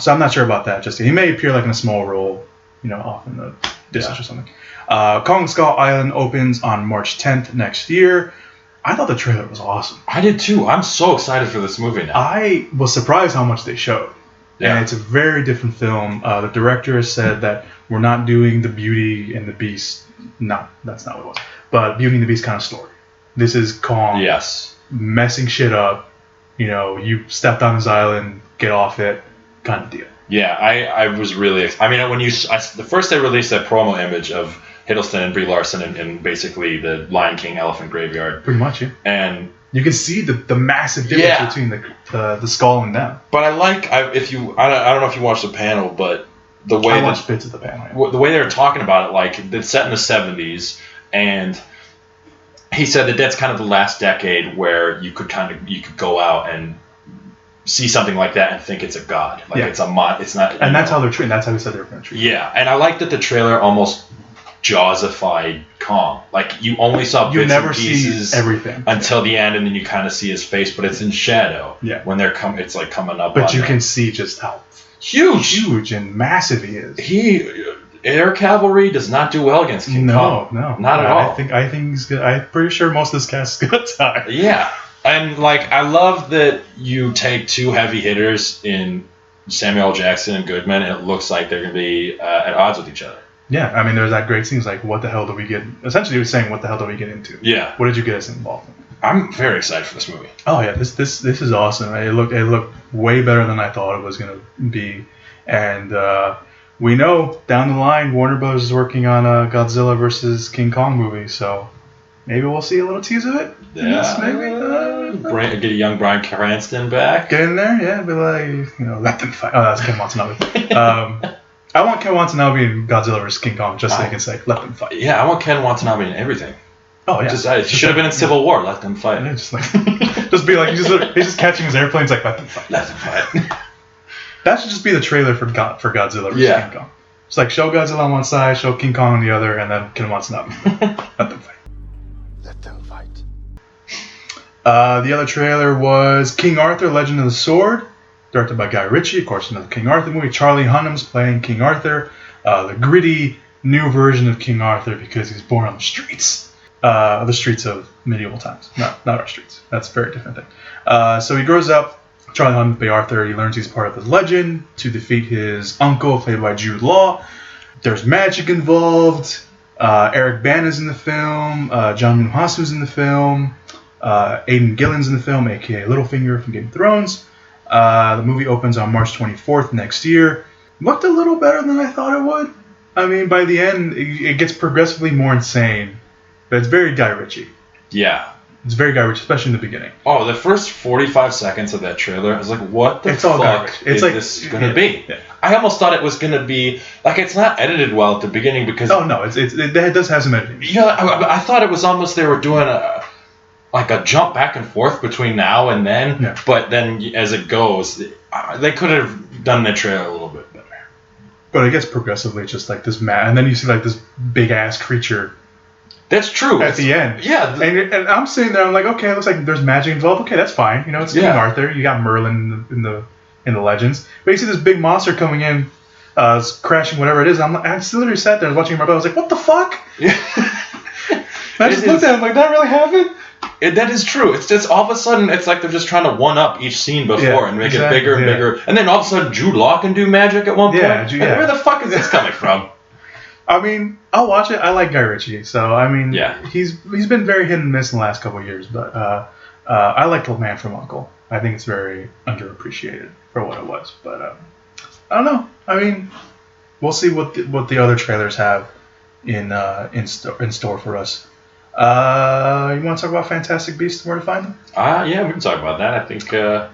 So I'm not sure about that. Just he may appear like in a small role, off in the distance or something. Kong Skull Island opens on March 10th next year. I thought the trailer was awesome. I did too. I'm so excited for this movie now. I was surprised how much they showed. Yeah. And it's a very different film. The director has said that we're not doing the Beauty and the Beast. No, that's not what it was. But Beauty and the Beast kind of story. This is Kong messing shit up. You stepped on his island, get off it, kind of deal. Yeah, I was really. I mean, the first they released that promo image of Hiddleston and Brie Larson in basically the Lion King Elephant Graveyard. Pretty much, yeah. And you can see the massive difference between the skull and them. But I don't know if you watched the panel, but the way I watched bits of the panel. Yeah. The way they were talking about it, like it's set in the 70s, and he said that's kind of the last decade where you could go out and see something like that and think it's a god, it's not. And that's how they're treating. That's how he said they were going to treat. Yeah, and I like that the trailer almost Jawsified Kong. Like you only saw bits and pieces see everything until the end, and then you kind of see his face, but it's in shadow. Yeah. When it's like coming up. But you can see just how huge and massive he is. Air cavalry does not do well against King Kong. No, not at all. I think he's good. I'm pretty sure most of this cast is gonna die. Yeah, and I love that you take two heavy hitters in Samuel L. Jackson and Goodman, and it looks like they're gonna be at odds with each other. Yeah, I mean, there's that great scene. It's like, what the hell do we get? Essentially, he was saying, what the hell do we get into? Yeah. What did you get us involved in? I'm very excited for this movie. Oh yeah, this is awesome. It looked way better than I thought it was gonna be, and we know down the line Warner Bros. Is working on a Godzilla versus King Kong movie, so maybe we'll see a little tease of it. Yeah. Maybe get a young Bryan Cranston back. Get in there, yeah. Be like, let them fight. Oh, that's Ken Watanabe. I want Ken Watanabe in Godzilla vs. King Kong just so they can say, let them fight. Yeah, I want Ken Watanabe in everything. Oh, yeah. It should have been in Civil War. Let them fight. Yeah, just be like, he's just catching his airplanes like, let them fight. Let them fight. That should just be the trailer for Godzilla vs. King Kong. It's like, show Godzilla on one side, show King Kong on the other, and then Ken Watanabe. Let them fight. Let them fight. The other trailer was King Arthur, Legend of the Sword, directed by Guy Ritchie, of course, another King Arthur movie. Charlie Hunnam's playing King Arthur, the gritty new version of King Arthur because he's born on the streets of medieval times. No, not our streets. That's a very different thing. So he grows up. Charlie Hunnam plays Arthur. He learns he's part of the legend to defeat his uncle, played by Jude Law. There's magic involved. Eric Bana's in the film. John Munhasu's in the film. Aidan Gillen's in the film, a.k.a. Littlefinger from Game of Thrones. The movie opens on March 24th next year. Looked a little better than I thought it would. I mean, by the end, it gets progressively more insane. But it's very Guy Ritchie. Yeah. It's very Guy Ritchie, especially in the beginning. Oh, the first 45 seconds of that trailer, I was like, what the It's all Guy fuck Ritchie. It's is like, this going to be? Yeah. I almost thought it was going to be, like, it's not edited well at the beginning because... Oh, no, it does have some editing. You know, I thought it was almost they were doing a jump back and forth between now and then, Yeah. but then as it goes, they could have done the trailer a little bit better. But it gets progressively just like this and then you see like this big-ass creature... That's true. At the end. Yeah. And I'm sitting there, I'm like, okay, it looks like there's magic involved. Okay, that's fine. You know, it's King Arthur. You got Merlin in the legends. But you see this big monster coming in, crashing whatever it is. I still literally sat there and watching my brother. I was like, what the fuck? Yeah. I just looked at him like, that really happened? That is true. It's just all of a sudden, it's like they're just trying to one-up each scene before and make it bigger and bigger. And then all of a sudden, Jude Law can do magic at one point. Like, where the fuck is this coming from? I mean, I'll watch it. I like Guy Ritchie, so I mean, he's been very hit and miss in the last couple of years, but I like The Man from U.N.C.L.E. I think it's very underappreciated for what it was, but I don't know. I mean, we'll see what the other trailers have in store for us. You want to talk about Fantastic Beasts and Where to Find Them? Yeah, we can talk about that. I think that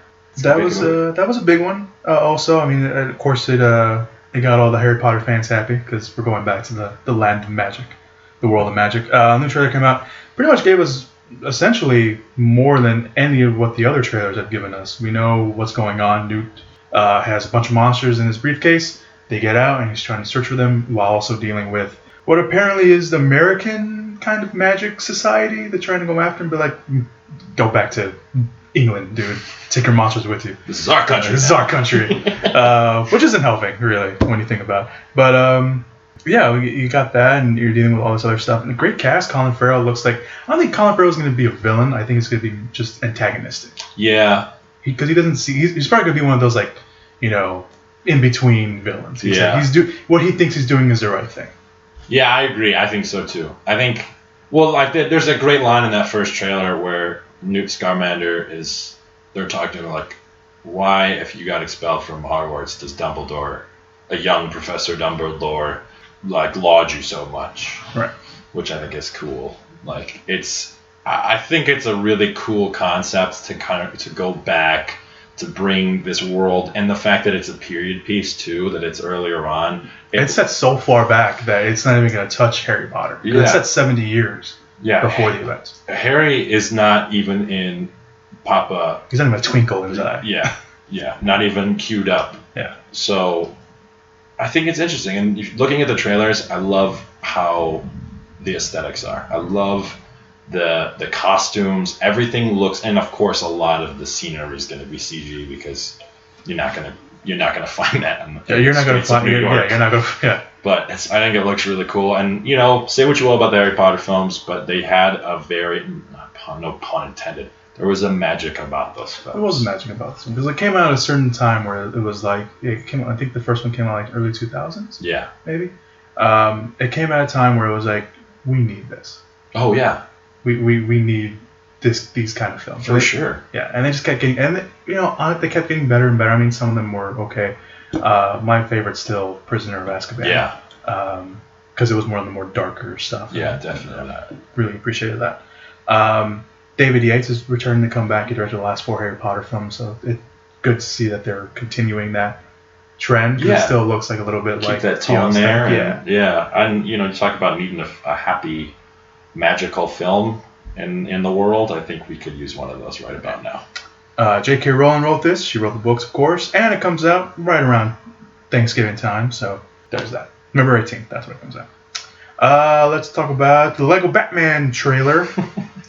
was a big one. Also, I mean, of course it got all the Harry Potter fans happy because we're going back to the land of magic, the world of magic. New trailer came out, pretty much gave us essentially more than any of what the other trailers have given us. We know what's going on. Newt has a bunch of monsters in his briefcase. They get out and he's trying to search for them while also dealing with what apparently is the American kind of magic society. They're trying to go after him, but like, go back to England, dude. Take your monsters with you. This is our country. This is our country. Which isn't helping, really, when you think about it. But, yeah, you got that, and you're dealing with all this other stuff. And a great cast. Colin Farrell looks like... I don't think Colin Farrell's going to be a villain. I think it's going to be just antagonistic. Yeah. Because he doesn't see... He's probably going to be one of those, like, you know, in-between villains. What he thinks he's doing is the right thing. Yeah, I agree. I think so, too. I think... Well, like, there's a great line in that first trailer where Newt Scamander is... They're talking to him like, why, if you got expelled from Hogwarts, does Dumbledore, a young Professor Dumbledore, like, laud you so much? Right. Which I think is cool. Like, I think it's a really cool concept to go back to bring this world, and the fact that it's a period piece too, that it's earlier on. It's set so far back that it's not even going to touch Harry Potter. Yeah. It's set 70 years before the events. Harry is not even in Papa. He's not even a twinkle in his eye. Yeah, not even queued up. Yeah. So I think it's interesting, and looking at the trailers, I love how the aesthetics are. I love the costumes. Everything looks, and of course, a lot of the scenery is going to be CG because you're not gonna find that. You're not gonna find. You're not gonna. Yeah. But I think it looks really cool, and you know, say what you will about the Harry Potter films, but they had a very, no pun intended. There was a magic about those films. There was a magic about this one because it came out at a certain time where it was like I think the first one came out like early 2000s. Yeah. Maybe. It came at a time where it was like, we need this. Oh yeah. We need these kind of films. For sure. Yeah, and they just kept getting, and they kept getting better and better. I mean, some of them were okay. My favorite's still Prisoner of Azkaban. Yeah. Because it was more on the more darker stuff. Yeah, definitely. And I really appreciated that. David Yates is returning to come back. He directed the last 4 Harry Potter films, so it's good to see that they're continuing that trend. Yeah. It still looks like a little bit Keep like that tone there. Yeah. And you talk about needing a happy, magical film in the world. I think we could use one of those right about now. J.K. Rowling wrote this. She wrote the books, of course, and it comes out right around Thanksgiving time. So there's that. November 18th. That's when it comes out. Let's talk about the Lego Batman trailer.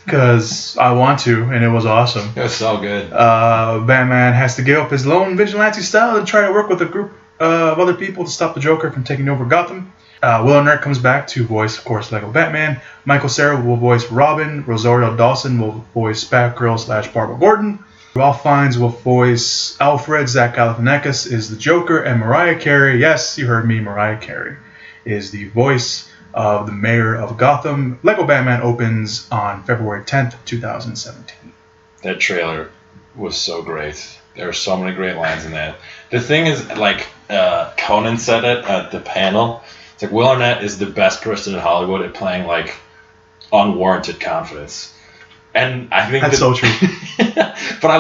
Because I want to, and it was awesome. It was so good. Batman has to give up his lone vigilante style and try to work with a group of other people to stop the Joker from taking over Gotham. Will Arnett comes back to voice, of course, Lego Batman. Michael Cera will voice Robin. Rosario Dawson will voice Batgirl / Barbara Gordon. Ralph Fiennes will voice Alfred. Zach Galifianakis is the Joker. And Mariah Carey, yes, you heard me, Mariah Carey, is the voice of the mayor of Gotham. Lego Batman opens on February 10th, 2017. That trailer was so great. There were so many great lines in that. The thing is, like Conan said it at the panel, it's like Will Arnett is the best person in Hollywood at playing like unwarranted confidence. And I think that's so true. But I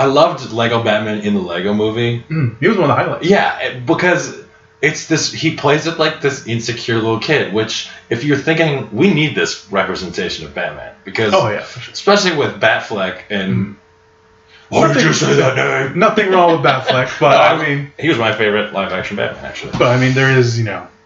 loved Lego Batman in the Lego movie. He was one of the highlights. Yeah, because it's this. He plays it like this insecure little kid. Which, if you're thinking, we need this representation of Batman because, For sure. especially with Batfleck and. Why did you say that name? Nothing wrong with Batfleck, but I mean, he was my favorite live-action Batman, actually. But I mean, there is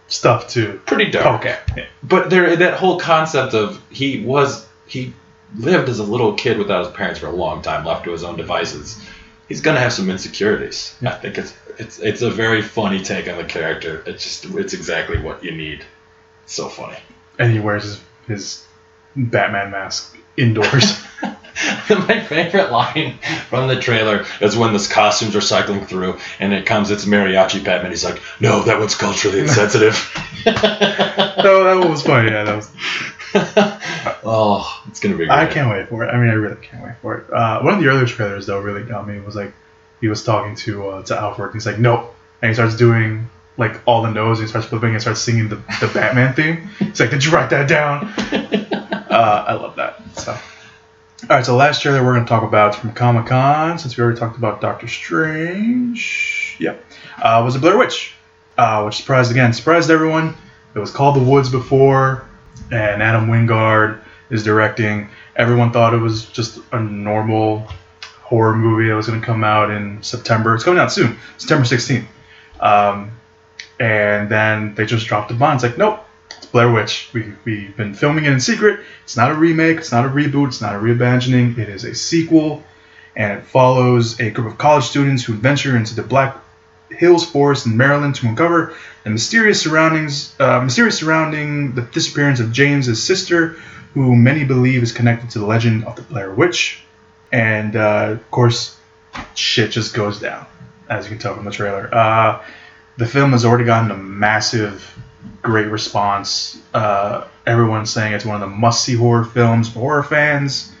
stuff to pretty dark. Okay, yeah. But that whole concept of he lived as a little kid without his parents for a long time, left to his own devices. He's gonna have some insecurities. Yeah. I think it's a very funny take on the character. It's exactly what you need. It's so funny. And he wears his Batman mask indoors. My favorite line from the trailer is when the costumes are cycling through and it's Mariachi Batman. He's like, no, that one's culturally insensitive. That one was funny. Yeah, that was. Oh, it's gonna be great. I can't wait for it. I mean, I really can't wait for it. One of the earlier trailers though really got me. Was like he was talking to Alfred. And he's like, nope, and he starts doing like all the notes. And he starts flipping and starts singing the Batman theme. He's like, did you write that down? I love that. So. All right, so the last trailer we're going to talk about from Comic-Con, since we already talked about Doctor Strange. Yep. Was The Blair Witch, which surprised everyone. It was called The Woods before, and Adam Wingard is directing. Everyone thought it was just a normal horror movie that was going to come out in September. It's coming out soon, September 16th. And then they just dropped a bomb. It's like, nope. Blair Witch. We've been filming it in secret. It's not a remake. It's not a reboot. It's not a reimagining. It is a sequel, and it follows a group of college students who venture into the Black Hills Forest in Maryland to uncover the mysterious surrounding the disappearance of James's sister, who many believe is connected to the legend of the Blair Witch. And of course, shit just goes down, as you can tell from the trailer. The film has already gotten a massive, great response. Everyone's saying it's one of the must-see horror films for horror fans,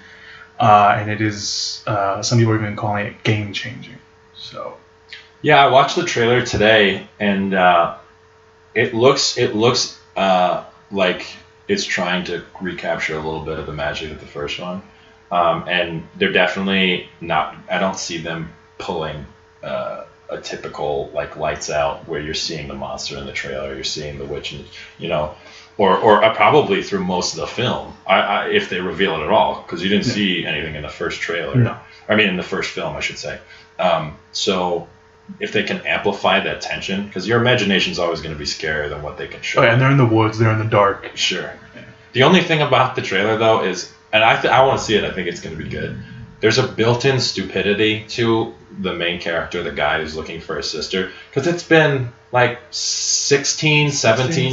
and it is. Some people are even calling it game-changing. So, yeah, I watched the trailer today, and it looks like it's trying to recapture a little bit of the magic of the first one, and they're definitely not. I don't see them pulling. A typical like lights out where you're seeing the monster in the trailer, you're seeing the witch, and, or probably through most of the film, if they reveal it at all, because you didn't see anything in the first trailer. No. I mean, in the first film, I should say. So if they can amplify that tension, because your imagination's always going to be scarier than what they can show. Oh, yeah, and they're in the woods, they're in the dark. Sure. Yeah. The only thing about the trailer though is, and I want to see it. I think it's going to be good. There's a built-in stupidity to the main character, the guy who's looking for his sister, because it's been like 17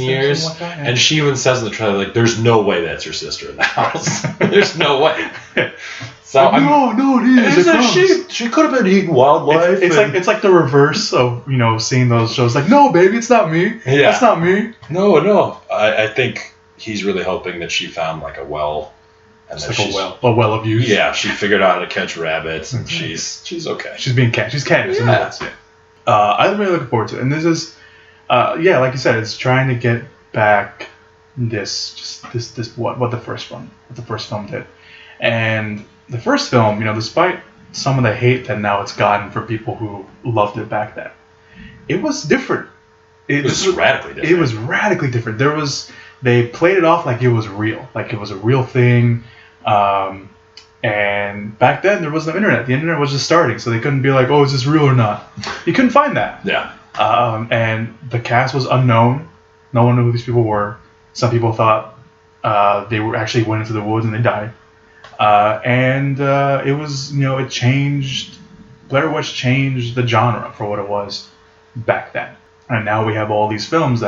years, like that, yeah. And she even says in the trailer, like, there's no way that's your sister in the house. There's no way. So no, it is. She could have been eating wildlife. It's like the reverse of seeing those shows. Like, no, baby, it's not me. Yeah. That's not me. No. I think he's really hoping that she found like a well. And it's like a well of youth. Yeah, she figured out how to catch rabbits, and she's okay. She's being catched. She's Candace. Yeah. I'm really looking forward to it. And this is, like you said, it's trying to get back this what the first film did. And the first film, despite some of the hate that now it's gotten for people who loved it back then, it was different. It was radically different. It was radically different. They played it off like it was real, like it was a real thing. And back then there was no internet. The internet was just starting, so they couldn't be like, oh, is this real or not? You couldn't find that. Yeah. And the cast was unknown. No one knew who these people were. Some people thought they were actually went into the woods and they died. And it was, it changed. Blair Witch changed the genre for what it was back then. And now we have all these films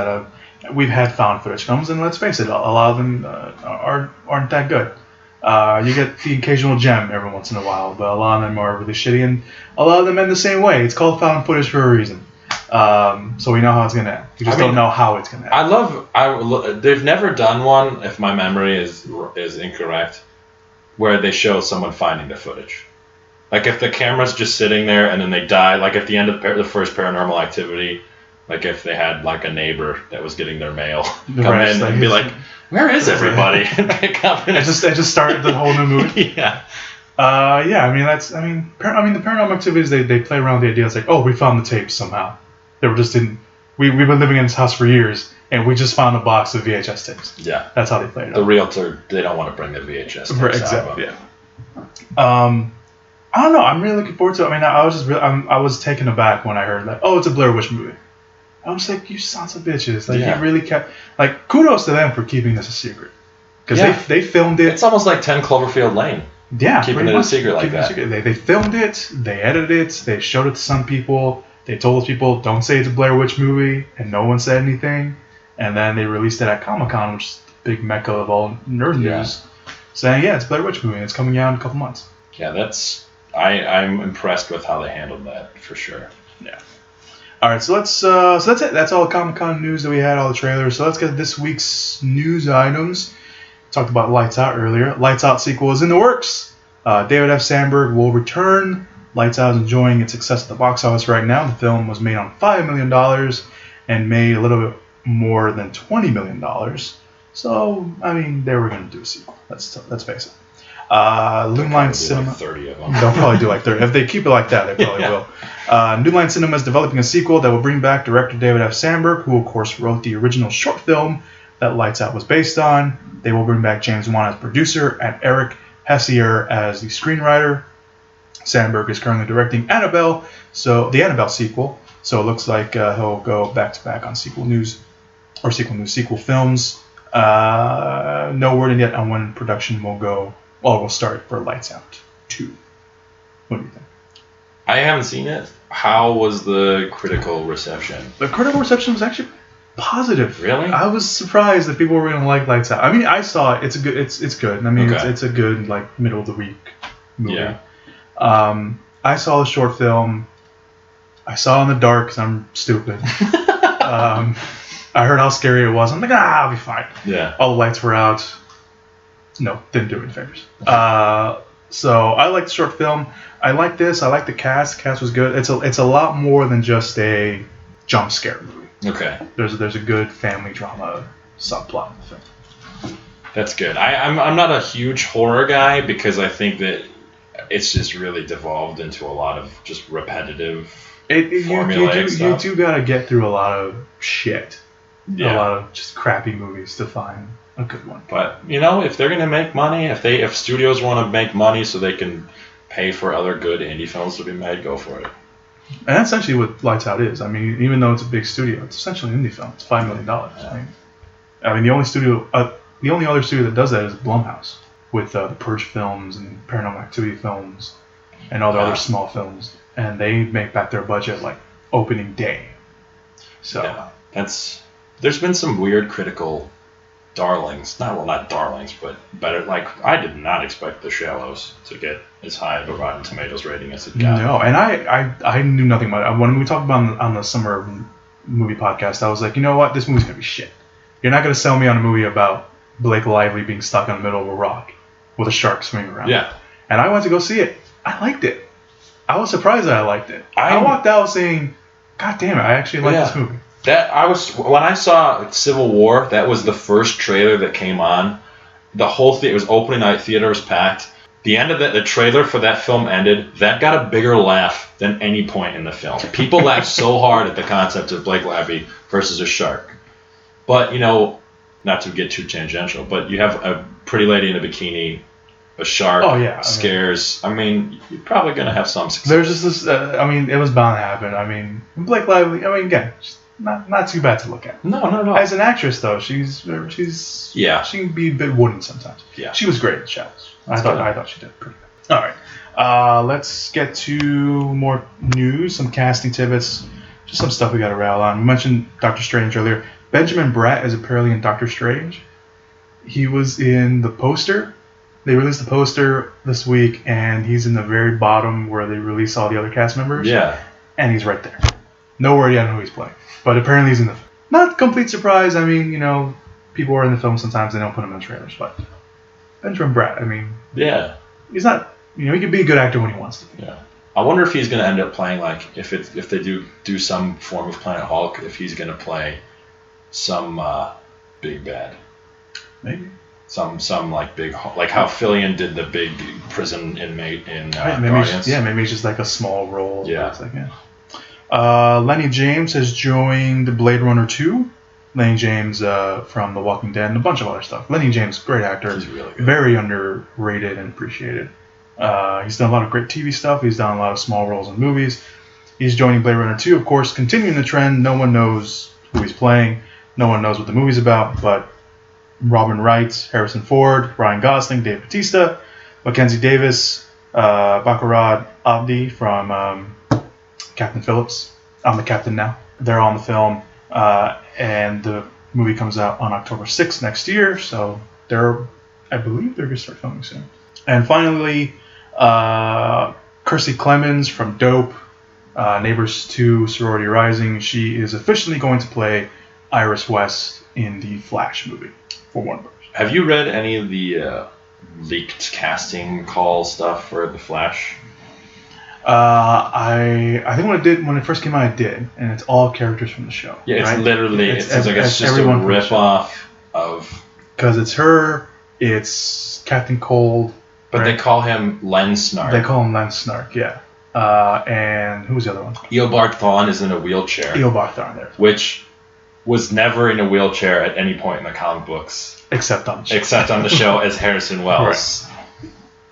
we've had found footage films, and let's face it, a lot of them aren't that good. You get the occasional gem every once in a while, but a lot of them are really shitty, and a lot of them end the same way. It's called found footage for a reason. So we know how it's gonna end. We just don't know how it's gonna end. They've never done one, if my memory is incorrect, where they show someone finding the footage. Like if the camera's just sitting there and then they die, like at the end of the first Paranormal Activity, like if they had like a neighbor that was getting their mail come in and be like, Where is everybody? It just started the whole new movie. Yeah. Yeah. I mean, the Paranormal Activities. They play around with the idea. It's like, oh, we found the tapes somehow. They were just in. We've been living in this house for years, and we just found a box of VHS tapes. Yeah. That's how they play it. The realtor, they don't want to bring the VHS tapes out. Exactly. Yeah. I don't know. I'm really looking forward to it. I mean, I was taken aback when I heard that. Oh, it's a Blair Witch movie. I was like, you sons of bitches! Like, he really kept. Like, kudos to them for keeping this a secret, because they filmed it. It's almost like 10 Cloverfield Lane. Yeah, keeping it a secret like that. They filmed it. They edited it. They showed it to some people. They told people, don't say it's a Blair Witch movie, and no one said anything. And then they released it at Comic-Con, which is the big mecca of all nerd news, saying, yeah, it's a Blair Witch movie, and it's coming out in a couple months. Yeah, I'm impressed with how they handled that, for sure. Yeah. All right, so that's it. That's all the Comic-Con news that we had, all the trailers. So let's get this week's news items. Talked about Lights Out earlier. Lights Out sequel is in the works. David F. Sandberg will return. Lights Out is enjoying its success at the box office right now. The film was made on $5 million and made a little bit more than $20 million. So, I mean, they were going to do a sequel. Let's face it. New Line Cinema. Like 30 of them. They'll probably do like 30. If they keep it like that, they probably will. New Line Cinema is developing a sequel that will bring back director David F. Sandberg, who of course wrote the original short film that Lights Out was based on. They will bring back James Wan as producer and Eric Hessier as the screenwriter. Sandberg is currently directing Annabelle, so the Annabelle sequel. So it looks like he'll go back to back on sequel films. No word yet on when production will start for Lights Out 2. What do you think? I haven't seen it. How was the critical reception? The critical reception was actually positive. Really? I was surprised that people were going to like Lights Out. I mean, I saw it. It's good. I mean, it's a good like middle of the week movie. Yeah. I saw the short film. I saw it in the dark because I'm stupid. I heard how scary it was. I'm like, I'll be fine. Yeah. All the lights were out. No, didn't do any favors. So I like the short film. I like this. I like the cast. The cast was good. It's a lot more than just a jump scare movie. Okay. There's a good family drama subplot in the film. That's good. I'm not a huge horror guy because I think that it's just really devolved into a lot of just repetitive formulaic stuff. You do gotta get through a lot of shit. Yeah. A lot of just crappy movies to find a good one. But if they're gonna make money, if studios want to make money so they can pay for other good indie films to be made, go for it. And that's essentially what Lights Out is. I mean, even though it's a big studio, it's essentially an indie film. It's $5 million. Yeah. I mean, the only other studio that does that is Blumhouse, with the Purge films and Paranormal Activity films and all the other small films, and they make back their budget like opening day. So there's been some weird critical darlings. Not darlings, but better. Like, I did not expect The Shallows to get as high of a Rotten Tomatoes rating as it got. No, and I knew nothing about it. When we talked about on the summer movie podcast, I was like, you know what, this movie's gonna be shit. You're not gonna sell me on a movie about Blake Lively being stuck in the middle of a rock with a shark swimming around. Yeah. And I went to go see it. I liked it. I was surprised that I liked it. I walked out saying, God damn it, I actually like this movie. When I saw Civil War, that was the first trailer that came on. The whole thing, it was opening night, theater was packed. The end of the trailer for that film ended. That got a bigger laugh than any point in the film. People laughed so hard at the concept of Blake Lively versus a shark. But, not to get too tangential, but you have a pretty lady in a bikini, a shark, scares. You're probably going to have some success. There's just this, it was bound to happen. Blake Lively, again, she's not too bad to look at. No. As an actress, though, she's she can be a bit wooden sometimes. Yeah. She was great in Shadows. I thought she did pretty good. All right. Let's get to more news, some casting tidbits, just some stuff we got to rattle on. We mentioned Doctor Strange earlier. Benjamin Bratt is apparently in Doctor Strange. He was in the poster. They released the poster this week, and he's in the very bottom where they release all the other cast members. Yeah. And he's right there. No word yet on who he's playing. But apparently he's in the film. Not complete surprise. People are in the film sometimes. They don't put him in the trailers. But Benjamin Bratt, yeah, he's not, he can be a good actor when he wants to be. Yeah. I wonder if he's going to end up playing, like, if they do some form of Planet Hulk, if he's going to play some big bad. Maybe. Some like big, like how Fillion did the big prison inmate in Maybe Guardians. maybe it's just like a small role. Yeah. It's like, Lenny James has joined Blade Runner 2. Lenny James from The Walking Dead and a bunch of other stuff. Lenny James, great actor. He's really good. Very underrated and appreciated. He's done a lot of great TV stuff. He's done a lot of small roles in movies. He's joining Blade Runner 2, of course, continuing the trend. No one knows who he's playing. No one knows what the movie's about, but Robin Wright, Harrison Ford, Ryan Gosling, Dave Bautista, Mackenzie Davis, Baccarat Abdi from Captain Phillips. I'm the Captain Now. They're on the film, and the movie comes out on October 6th next year, so I believe they're going to start filming soon. And finally, Kirstie Clemens from Dope, Neighbors 2, Sorority Rising. She is officially going to play Iris West in the Flash movie for Warner Bros. Have you read any of the leaked casting call stuff for the Flash? I think when it first came out, I did, and it's all characters from the show. Yeah, it's right? literally it seems like it's just a rip off of. Because it's her, it's Captain Cold. But right? they call him Len Snark. They call him Len Snark, yeah. And who was the other one? Eobard Thawne is in a wheelchair. Eobard Thawne, there. Which was never in a wheelchair at any point in the comic books. Except on the show as Harrison Wells.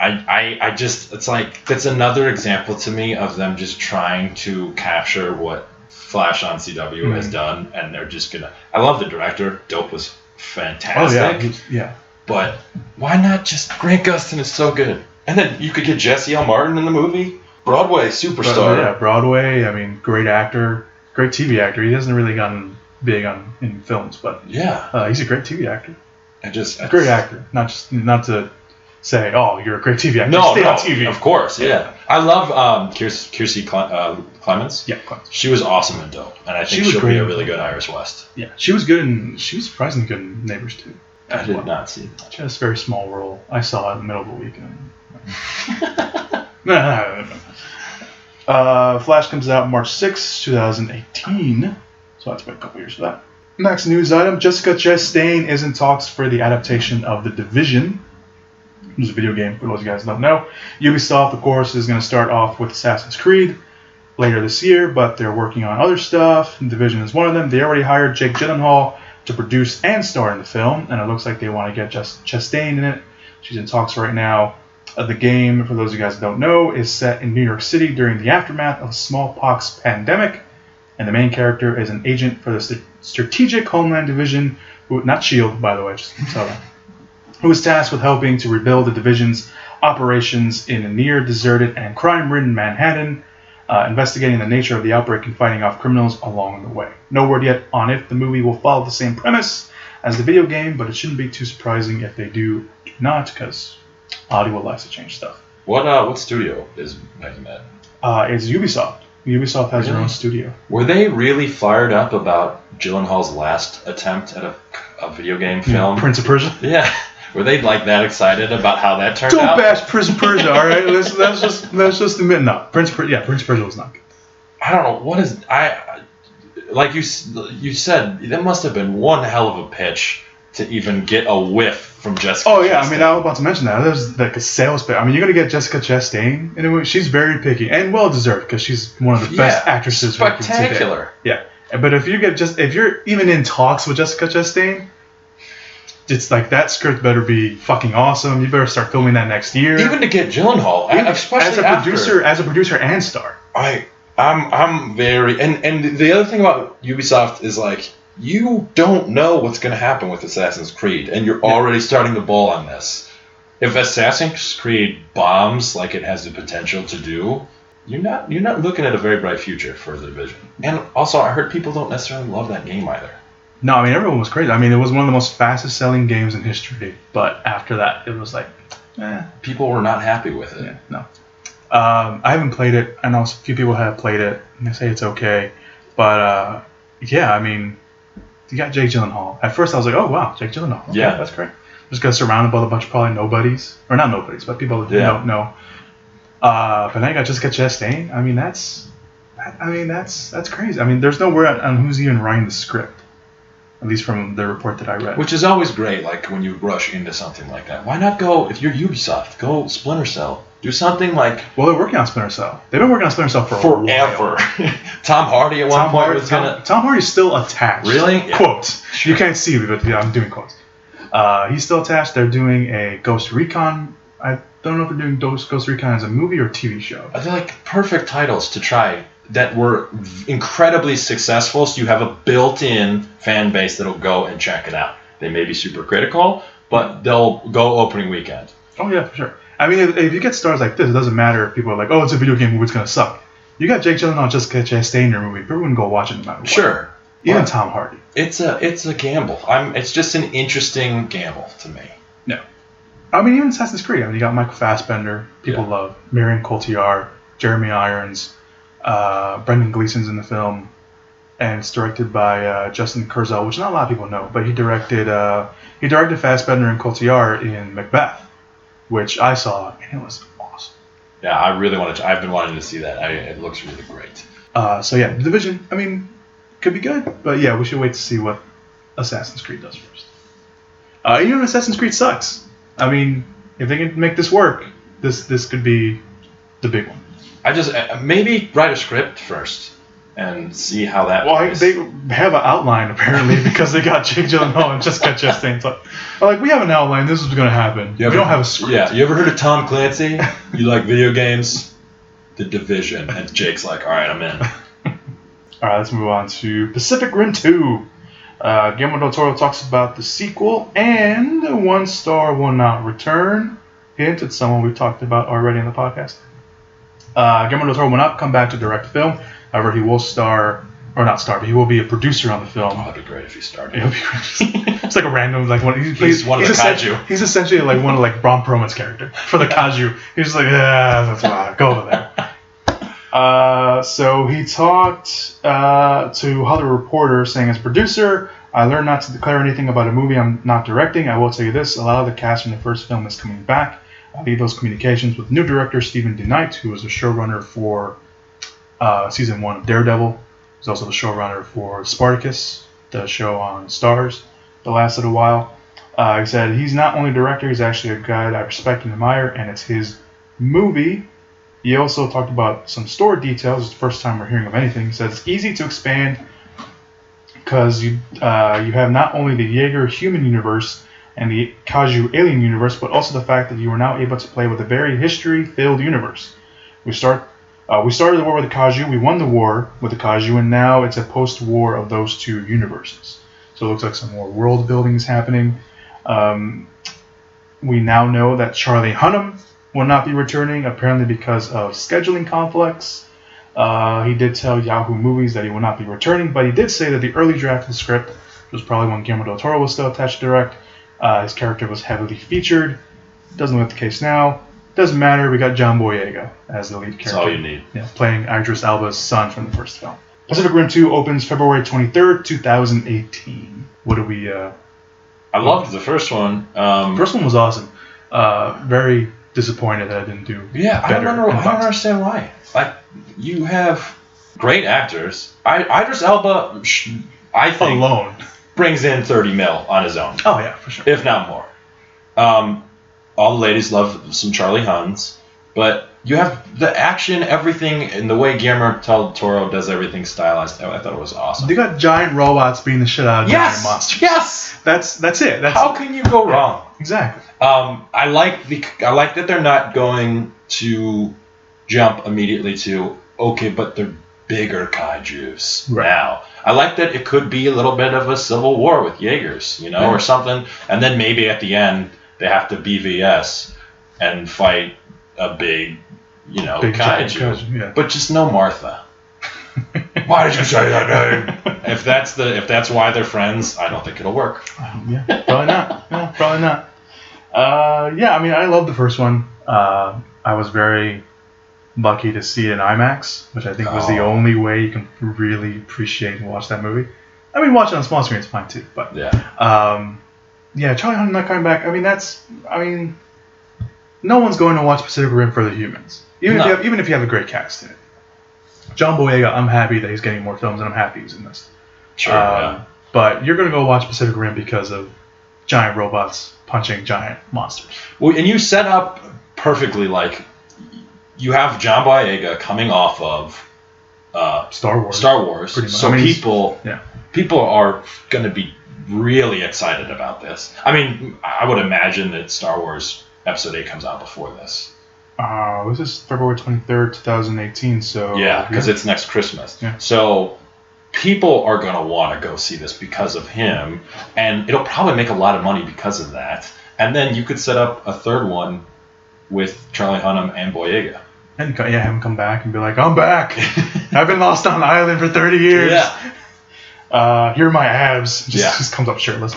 Right. I just, it's like, that's another example to me of them just trying to capture what Flash on CW has done, and they're just gonna, I love the director. Dope was fantastic. Oh, yeah. But why not just, Grant Gustin is so good. And then you could get Jesse L. Martin in the movie. Broadway superstar. Yeah, Broadway, I mean, great actor, great TV actor. He hasn't really gotten big in films, but yeah, he's a great TV actor. A great actor, not to say, oh, you're a great TV actor. No, Stay on TV. Of course, yeah. I love Kirstie Clemens. Yeah, Clemens. She was awesome and Dope, and I think she'll be a really good Iris West. Yeah, she was good, and she was surprisingly good in Neighbors too. I did not see that. Just a very small role. I saw it in the middle of the weekend. Flash comes out March 6, 2018. So that's been a couple years for that. Next news item. Jessica Chastain is in talks for the adaptation of The Division. It's a video game, for those of you guys who don't know. Ubisoft, of course, is going to start off with Assassin's Creed later this year, but they're working on other stuff. The Division is one of them. They already hired Jake Gyllenhaal to produce and star in the film, and it looks like they want to get Chastain in it. She's in talks right now. The game, for those of you guys who don't know, is set in New York City during the aftermath of a smallpox pandemic, and the main character is an agent for the Strategic Homeland Division, not S.H.I.E.L.D., by the way, just so that, who is tasked with helping to rebuild the division's operations in a near-deserted and crime-ridden Manhattan, investigating the nature of the outbreak and fighting off criminals along the way. No word yet on if the movie will follow the same premise as the video game, but it shouldn't be too surprising if they do not, because Hollywood likes to change stuff. What studio is making that? It's Ubisoft. Ubisoft has their own studio. Were they really fired up about Gyllenhaal's last attempt at a video game film? Prince of Persia? Yeah. Were they like that excited about how that turned out? Don't bash Prince of Persia, all right? Let's just admit, no. Prince of Persia was not good. I don't know what is like you said. That must have been one hell of a pitch to even get a whiff from Jessica. Oh yeah, Chastain. I mean, I was about to mention that. There's like a sales pitch. I mean, you're gonna get Jessica Chastain in a movie. She's very picky and well deserved because she's one of the best actresses. Spectacular. Yeah, but if you're even in talks with Jessica Chastain, it's like that script better be fucking awesome. You better start filming that next year. Even to get Gyllenhaal, especially as a producer and star. I'm very and the other thing about Ubisoft is like you don't know what's going to happen with Assassin's Creed, and you're already starting the ball on this. If Assassin's Creed bombs like it has the potential to do, you're not looking at a very bright future for the Division. And also, I heard people don't necessarily love that game either. No, I mean, everyone was crazy. I mean, it was one of the most fastest selling games in history. But after that, it was like, people were not happy with it. Yeah, no. I haven't played it. I know a few people have played it, and they say it's okay. But, yeah, I mean, you got Jake Gyllenhaal. At first, I was like, oh, wow, Jake Gyllenhaal. Okay, yeah. That's great. Just got surrounded by a bunch of probably nobodies. Or not nobodies, but people that don't know. But now you got Jessica Chastain. I mean, that's crazy. I mean, there's no word on who's even writing the script. at least from the report that I read. Which is always great, like when you rush into something like that. Why not go, if you're Ubisoft, go Splinter Cell. Do something like... Well, they're working on Splinter Cell. They've been working on Splinter Cell for forever. Tom Hardy at one point was going to... Tom Hardy's still attached. Really? Yeah. Quotes. Sure. You can't see me, but yeah, I'm doing quotes. He's still attached. They're doing a Ghost Recon. I don't know if they're doing Ghost Recon as a movie or TV show. They're like perfect titles to try that were incredibly successful, so you have a built-in fan base that'll go and check it out. They may be super critical, but they'll go opening weekend. Oh, yeah, for sure. I mean, if you get stars like this, it doesn't matter if people are like, oh, it's a video game movie, it's going to suck. You got Jake Gyllenhaal, Jessica Chastain in your movie. People wouldn't go watch it no matter what. Sure. Even Tom Hardy. It's a gamble. It's just an interesting gamble to me. No. I mean, even Assassin's Creed. I mean, you got Michael Fassbender. People love. Marion Cotillard. Jeremy Irons. Brendan Gleeson's in the film. And it's directed by Justin Kurzel, which not a lot of people know. But he directed Fassbender and Cotillard in Macbeth, which I saw, and it was awesome. Yeah, I really wanted to. I've been wanting to see that. It looks really great. So yeah, The Division, I mean, could be good, but yeah, we should wait to see what Assassin's Creed does first. Even Assassin's Creed sucks. I mean, if they can make this work, this could be the big one. I just maybe write a script first and see how that. Well, they have an outline apparently because they got Jake Gyllenhaal and Jessica Chastain. So, like, we have an outline. This is going to happen. We don't have a script. Yeah, you ever heard of Tom Clancy? You like video games? The Division. And Jake's like, all right, I'm in. All right, let's move on to Pacific Rim 2. Guillermo del Toro talks about the sequel and One Star Will Not Return. Hint, it's someone we've talked about already in the podcast. Guillermo del Toro will not come back to direct the film. However, he will star, or not star, but he will be a producer on the film. Oh, that'd be great if he starred. It'll be great. It's like a random, like one. He's one of the kaiju. He's essentially like one of like Braun Perlman's character for the kaiju. He's just like, yeah, that's why. Go over there. So he talked to Hollywood Reporter, saying, as producer, I learned not to declare anything about a movie I'm not directing. I will tell you this: a lot of the cast from the first film is coming back. I leave those communications with new director Stephen DeKnight, who was the showrunner for season 1 of Daredevil. He's also the showrunner for Spartacus, the show on Starz that lasted a while. He said he's not only a director, he's actually a guy that I respect and admire, and it's his movie. He also talked about some story details. It's the first time we're hearing of anything. He says it's easy to expand because you have not only the Jaeger human universe and the Kaiju alien universe, but also the fact that you are now able to play with a very history-filled universe. We started the war with the Kaiju, we won the war with the Kaiju, and now it's a post-war of those two universes. So it looks like some more world building is happening. We now know that Charlie Hunnam will not be returning, apparently because of scheduling conflicts. He did tell Yahoo Movies that he will not be returning, but he did say that the early draft of the script, which was probably when Guillermo del Toro was still attached to direct, his character was heavily featured. Doesn't look the case now. Doesn't matter. We got John Boyega as the lead character. That's all you need. Yeah, playing Idris Elba's son from the first film. Pacific Rim 2 opens February 23rd, 2018. What do we... I loved the first one. First one was awesome. Very disappointed that I didn't do better. I don't understand why. Like, you have great actors. Idris Elba, I think, alone brings in 30 mil on his own. Oh, yeah, for sure. If not more. All the ladies love some Charlie Hunn's, but you have the action, everything, and the way Guillermo del Toro does everything stylized. I thought it was awesome. You got giant robots beating the shit out of giant monsters. Yes. That's it. How can you go wrong? Exactly. I like that they're not going to jump immediately to okay, but they're bigger kaijus now. I like that it could be a little bit of a civil war with Jaegers, or something, and then maybe at the end they have to BVS and fight a big kaiju. Yeah. But just no Martha. Why did you say that name? If that's why they're friends, I don't think it'll work. Yeah, probably not. No, probably not. I mean, I love the first one. I was very lucky to see it in IMAX, which I think was the only way you can really appreciate and watch that movie. I mean, watch it on small screen is fine too, but Charlie Hunnam not coming back. I mean, no one's going to watch Pacific Rim for the humans, even if you have a great cast in it. John Boyega, I'm happy that he's getting more films, and I'm happy he's in this. Sure. But you're going to go watch Pacific Rim because of giant robots punching giant monsters. Well, and you set up perfectly, like, you have John Boyega coming off of Star Wars. So people are going to be really excited about this. I mean, I would imagine that Star Wars Episode 8 comes out before this. This is February 23rd, 2018, so... Yeah, because it's next Christmas. Yeah. So people are going to want to go see this because of him, and it'll probably make a lot of money because of that. And then you could set up a third one with Charlie Hunnam and Boyega. And have him come back and be like, I'm back. I've been lost on an island for 30 years. Yeah. Here are my abs. Just comes up shirtless.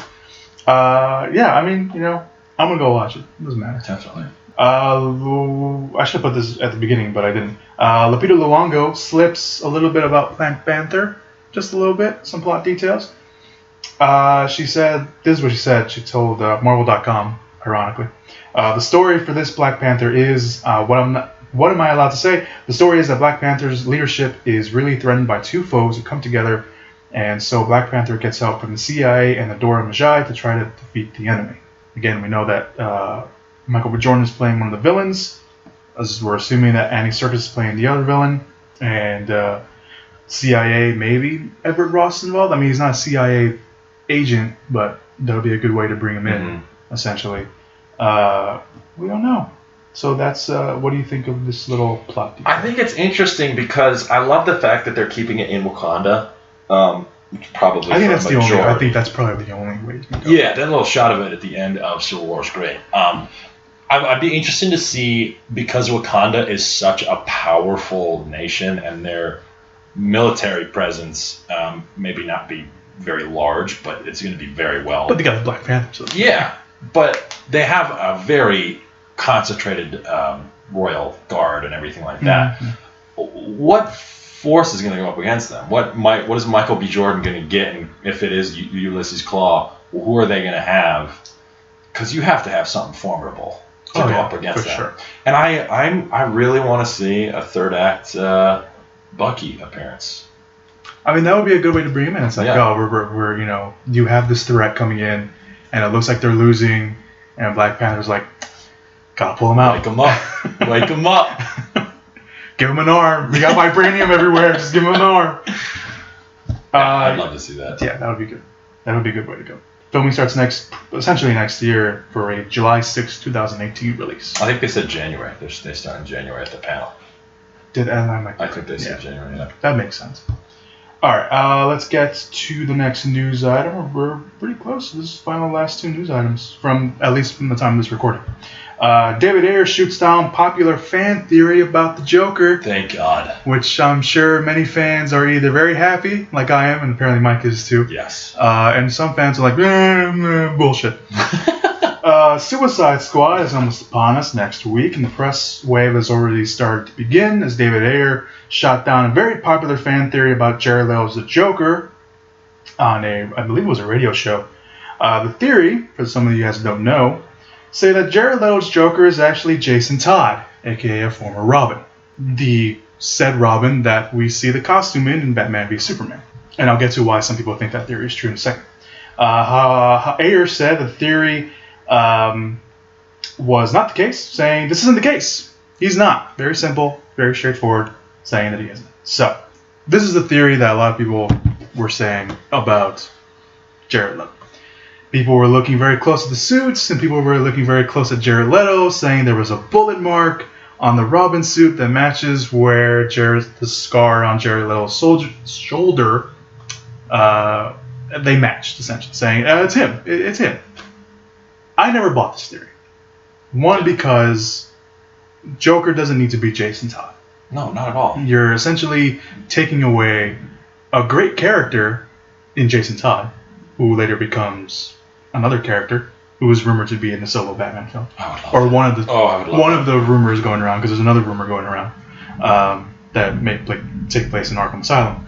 I mean, I'm going to go watch it. It doesn't matter. Definitely. I should have put this at the beginning, but I didn't. Lupita Nyong'o slips a little bit about Black Panther. Just a little bit. Some plot details. She said, this is what she said. She told Marvel.com, ironically. The story for this Black Panther is, what am I allowed to say? The story is that Black Panther's leadership is really threatened by two foes who come together, and so Black Panther gets help from the CIA and the Dora Milaje to try to defeat the enemy. Again, we know that Michael B. Jordan is playing one of the villains, as we're assuming that Andy Serkis is playing the other villain, and CIA, maybe Everett Ross is involved. I mean, he's not a CIA agent, but that'll be a good way to bring him in, essentially. We don't know. So that's, what do you think of this little plot detail? I think it's interesting because I love the fact that they're keeping it in Wakanda. Probably I think that's majority. I think that's probably the only way you can go. Yeah, that little shot of it at the end of Civil War is great. I'd be interested to see, because Wakanda is such a powerful nation and their military presence maybe not be very large, but it's going to be very well. But they got the Black Panther. So. Yeah, but they have a very concentrated royal guard and everything like that. Mm-hmm. What force is going to go up against them? What is Michael B. Jordan going to get? And if it is Ulysses Claw, who are they going to have? Because you have to have something formidable to go up against them. Sure. And I really want to see a third act Bucky appearance. I mean, that would be a good way to bring him in. It's like, we're you have this threat coming in, and it looks like they're losing, and Black Panther's like, gotta pull him out. Wake him up. Wake him up. Give him an arm. We got vibranium everywhere. Just give him an arm. I'd love to see that. Yeah, that would be good. That would be a good way to go. Filming starts essentially next year for a July 6, 2018 release. I think they said January. They start in January at the panel. I think they said January, yeah. That makes sense. All right, let's get to the next news item. We're pretty close to this last two news items, at least from the time of this recording. David Ayer shoots down popular fan theory about the Joker. Thank God. Which I'm sure many fans are either very happy, like I am, and apparently Mike is too. Yes. And some fans are like, bullshit. Suicide Squad is almost upon us next week, and the press wave has already started to begin as David Ayer shot down a very popular fan theory about Jared Leto's The Joker on I believe it was a radio show. The theory, for some of you guys who don't know, say that Jared Leto's Joker is actually Jason Todd, aka a former Robin. The said Robin that we see the costume in Batman v Superman. And I'll get to why some people think that theory is true in a second. Ayer said the theory was not the case, saying this isn't the case. He's not. Very simple, very straightforward, saying that he isn't. So, this is the theory that a lot of people were saying about Jared Leto. People were looking very close at the suits, and people were looking very close at Jared Leto, saying there was a bullet mark on the Robin suit that matches where the scar on Jared Leto's shoulder, they matched, essentially, saying, it's him. It's him. I never bought this theory. One, because Joker doesn't need to be Jason Todd. No, not at all. You're essentially taking away a great character in Jason Todd, who later becomes another character who was rumored to be in the solo Batman film. Or one of the rumors going around, because there's another rumor going around that may take place in Arkham Asylum.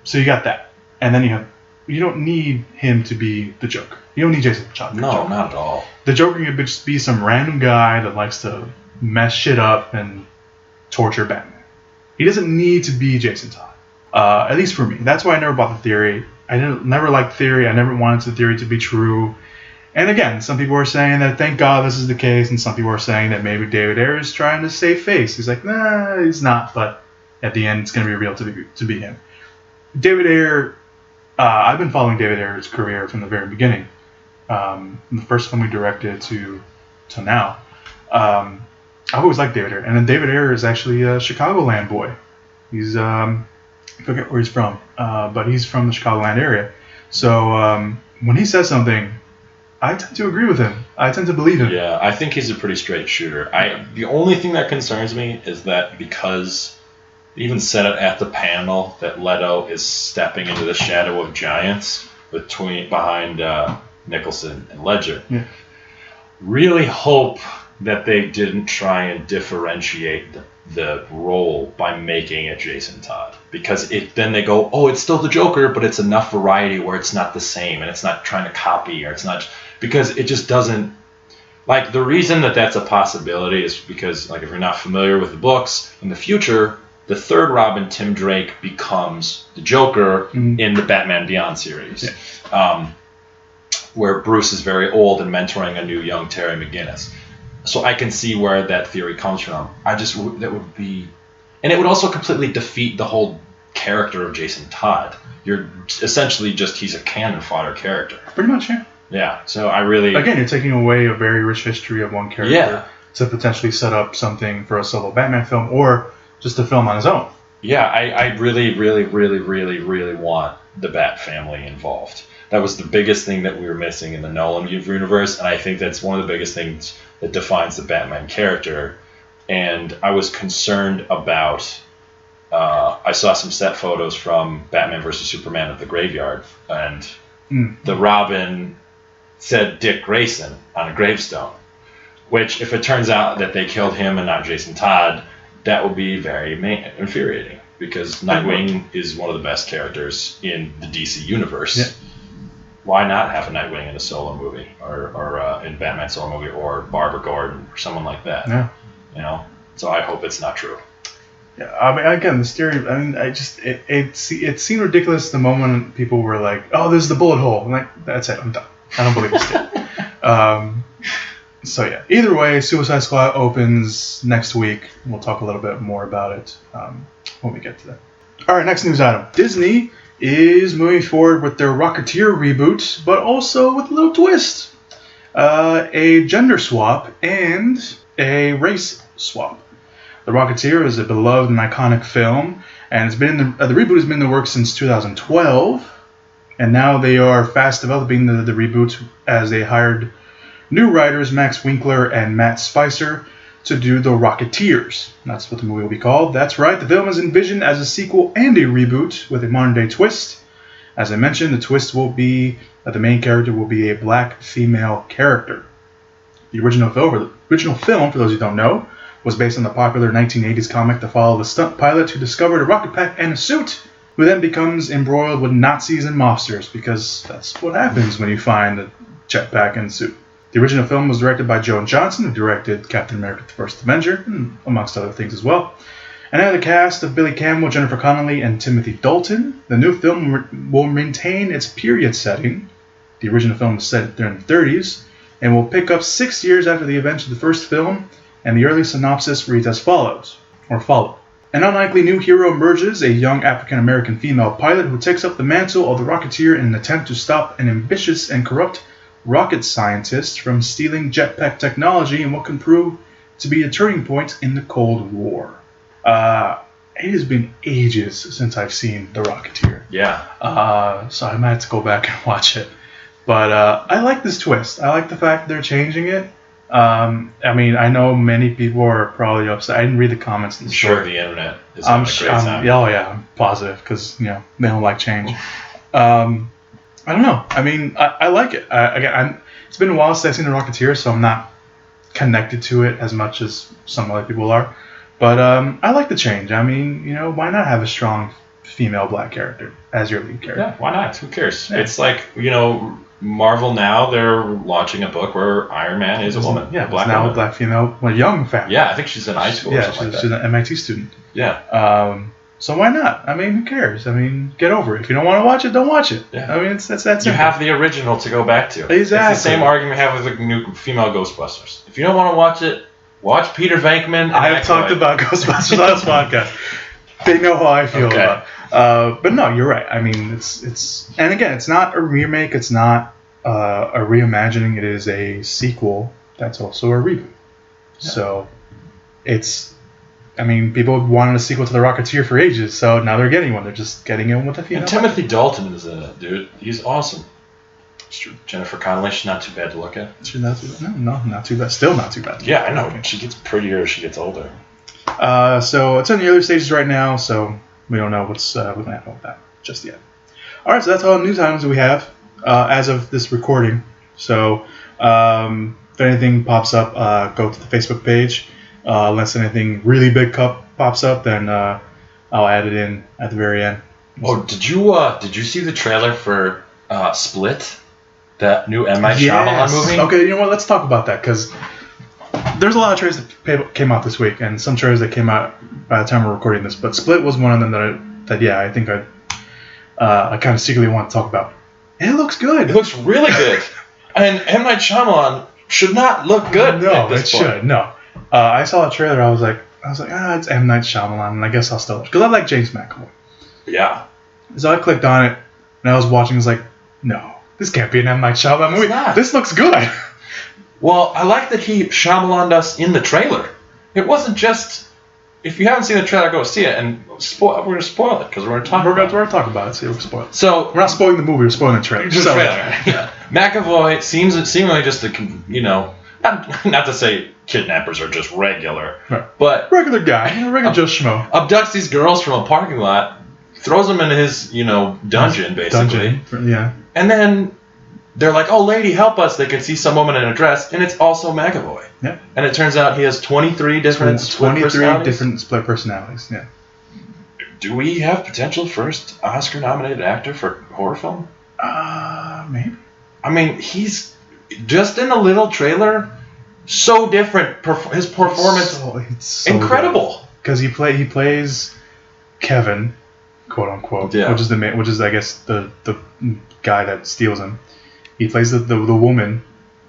So you got that. And then you don't need him to be the Joker. You don't need Jason Todd. No, not at all. The Joker could just be some random guy that likes to mess shit up and torture Batman. He doesn't need to be Jason Todd. At least for me. That's why I never bought the theory. I never liked the theory. I never wanted the theory to be true. And again, some people are saying that thank God this is the case, and some people are saying that maybe David Ayer is trying to save face. He's like, nah, he's not, but at the end, it's going to be real to be him. David Ayer, I've been following David Ayer's career from the very beginning, from the first film he directed to now. I've always liked David Ayer, and then David Ayer is actually a Chicagoland boy. He's I forget where he's from, but he's from the Chicagoland area. So when he says something, I tend to agree with him. I tend to believe him. Yeah, I think he's a pretty straight shooter. The only thing that concerns me is that because they even said it at the panel that Leto is stepping into the shadow of giants behind Nicholson and Ledger. Yeah. Really hope that they didn't try and differentiate the role by making it Jason Todd, because then they go, oh, it's still the Joker, but it's enough variety where it's not the same and it's not trying to copy, or it's not, because it just doesn't, like, the reason that that's a possibility is because, like, if you're not familiar with the books, in the future the third Robin, Tim Drake, becomes the Joker in the Batman Beyond series. Where Bruce is very old and mentoring a new young Terry McGinnis. So I can see where that theory comes from. That would be, and it would also completely defeat the whole character of Jason Todd. You're essentially he's a cannon fodder character. Pretty much, yeah. Yeah. So I really, again, you're taking away a very rich history of one character to potentially set up something for a solo Batman film or just a film on his own. Yeah, I really, really, really, really, really want the Bat family involved. That was the biggest thing that we were missing in the Nolan universe, and I think that's one of the biggest things that defines the Batman character. And I was concerned about, I saw some set photos from Batman vs. Superman at the graveyard, and the Robin said Dick Grayson on a gravestone, which, if it turns out that they killed him and not Jason Todd, that would be very infuriating, because Nightwing is one of the best characters in the DC universe. Yeah. Why not have a Nightwing in a solo movie, or in Batman solo movie, or Barbara Gordon, or someone like that? Yeah. You know. So I hope it's not true. Yeah. I mean, again, this theory. I mean, it seemed ridiculous the moment people were like, "Oh, this is the bullet hole." I'm like, that's it. I'm done. I don't believe this theory. So yeah. Either way, Suicide Squad opens next week. We'll talk a little bit more about it when we get to that. All right. Next news item. Disney is moving forward with their Rocketeer reboot, but also with a little twist. A gender swap and a race swap. The Rocketeer is a beloved and iconic film, and it's been the reboot has been in the works since 2012, and now they are fast developing the reboot as they hired new writers Max Winkler and Matt Spicer to do The Rocketeers. That's what the movie will be called. That's right, the film is envisioned as a sequel and a reboot with a modern-day twist. As I mentioned, the twist will be that the main character will be a black female character. The original film, for those who don't know, was based on the popular 1980s comic to follow the stunt pilot who discovered a rocket pack and a suit, who then becomes embroiled with Nazis and mobsters, because that's what happens when you find a jetpack and suit. The original film was directed by Joan Johnson, who directed Captain America: The First Avenger, amongst other things as well. And had a cast of Billy Campbell, Jennifer Connelly, and Timothy Dalton. The new film will maintain its period setting. The original film was set during the 30s, and will pick up 6 years after the events of the first film, and the early synopsis reads as follows, or follow. An unlikely new hero emerges, a young African-American female pilot who takes up the mantle of the Rocketeer in an attempt to stop an ambitious and corrupt rocket scientist from stealing jetpack technology in what can prove to be a turning point in the Cold War. It has been ages since I've seen The Rocketeer. Yeah. So I might have to go back and watch it. But I like this twist. I like the fact they're changing it. I mean, I know many people are probably upset. I didn't read the comments. I'm sure the internet is having a great time. I'm positive, because they don't like change. I don't know. I mean, I like it. It's been a while since I've seen The Rocketeer, so I'm not connected to it as much as some other people are. But I like the change. I mean, why not have a strong female black character as your lead character? Yeah, why not? Who cares? Yeah. It's like, Marvel now, they're launching a book where Iron Man is a woman. Yeah, a black female, a young family. Yeah, I think she's in high school or something like that. She's an MIT student. Yeah. So why not? I mean, who cares? I mean, get over it. If you don't want to watch it, don't watch it. Yeah. I mean, that's simple. You have the original to go back to. Exactly. It's the same argument we have with the new female Ghostbusters. If you don't want to watch it, watch Peter Venkman. I have talked about Ghostbusters on this podcast. They know how I feel about it. But no, you're right. I mean, it's and again, it's not a remake. It's not a reimagining. It is a sequel that's also a reboot. Yeah. So it's, I mean, people wanted a sequel to the Rocketeer for ages, so now they're getting one. They're just getting it with a female. And Timothy Dalton is in it, dude. He's awesome. It's true. Jennifer Connelly, she's not too bad to look at. She's not too bad. No, not too bad. Still not too bad. Yeah, I know. She gets prettier as she gets older. So it's in the early stages right now, so we don't know what's going to happen with that just yet. All right, so that's all the news items we have as of this recording. So if anything pops up, go to the Facebook page. Unless anything really big pops up, then I'll add it in at the very end. Oh, did you see the trailer for Split, that new M. Night Shyamalan movie? Okay, you know what? Let's talk about that, because there's a lot of trailers that came out this week, and some trailers that came out by the time we're recording this. But Split was one of them I think I kind of secretly want to talk about. And it looks good. It looks really good. And M. Night Shyamalan should not look good. No, at this point. should. No. I saw a trailer. I was like, it's M. Night Shyamalan, and I guess I'll still watch because I like James McAvoy. Yeah. So I clicked on it, and I was watching. I was like, no, this can't be an M. Night Shyamalan movie. This looks good. Well, I like that he Shyamalan'd us in the trailer. It wasn't just. If you haven't seen the trailer, go see it, and we're going to spoil it because we're going to talk. We're going to talk about it. So we're spoil it. So we're not spoiling the movie. We're spoiling the trailer. Just trailer. Yeah. McAvoy seemingly just not to say kidnappers are just regular, right. But regular guy, regular Joe Schmo, abducts these girls from a parking lot, throws them into his dungeon basically. Yeah. And then they're like, "Oh, lady, help us!" They can see some woman in a dress, and it's also McAvoy. Yeah. And it turns out he has 23 different split personalities. Yeah. Do we have potential first Oscar-nominated actor for horror film? Maybe. I mean, he's just in a little trailer. So different. His performance, so incredible. Because he plays Kevin, quote unquote, yeah. which is I guess the guy that steals him. He plays the woman,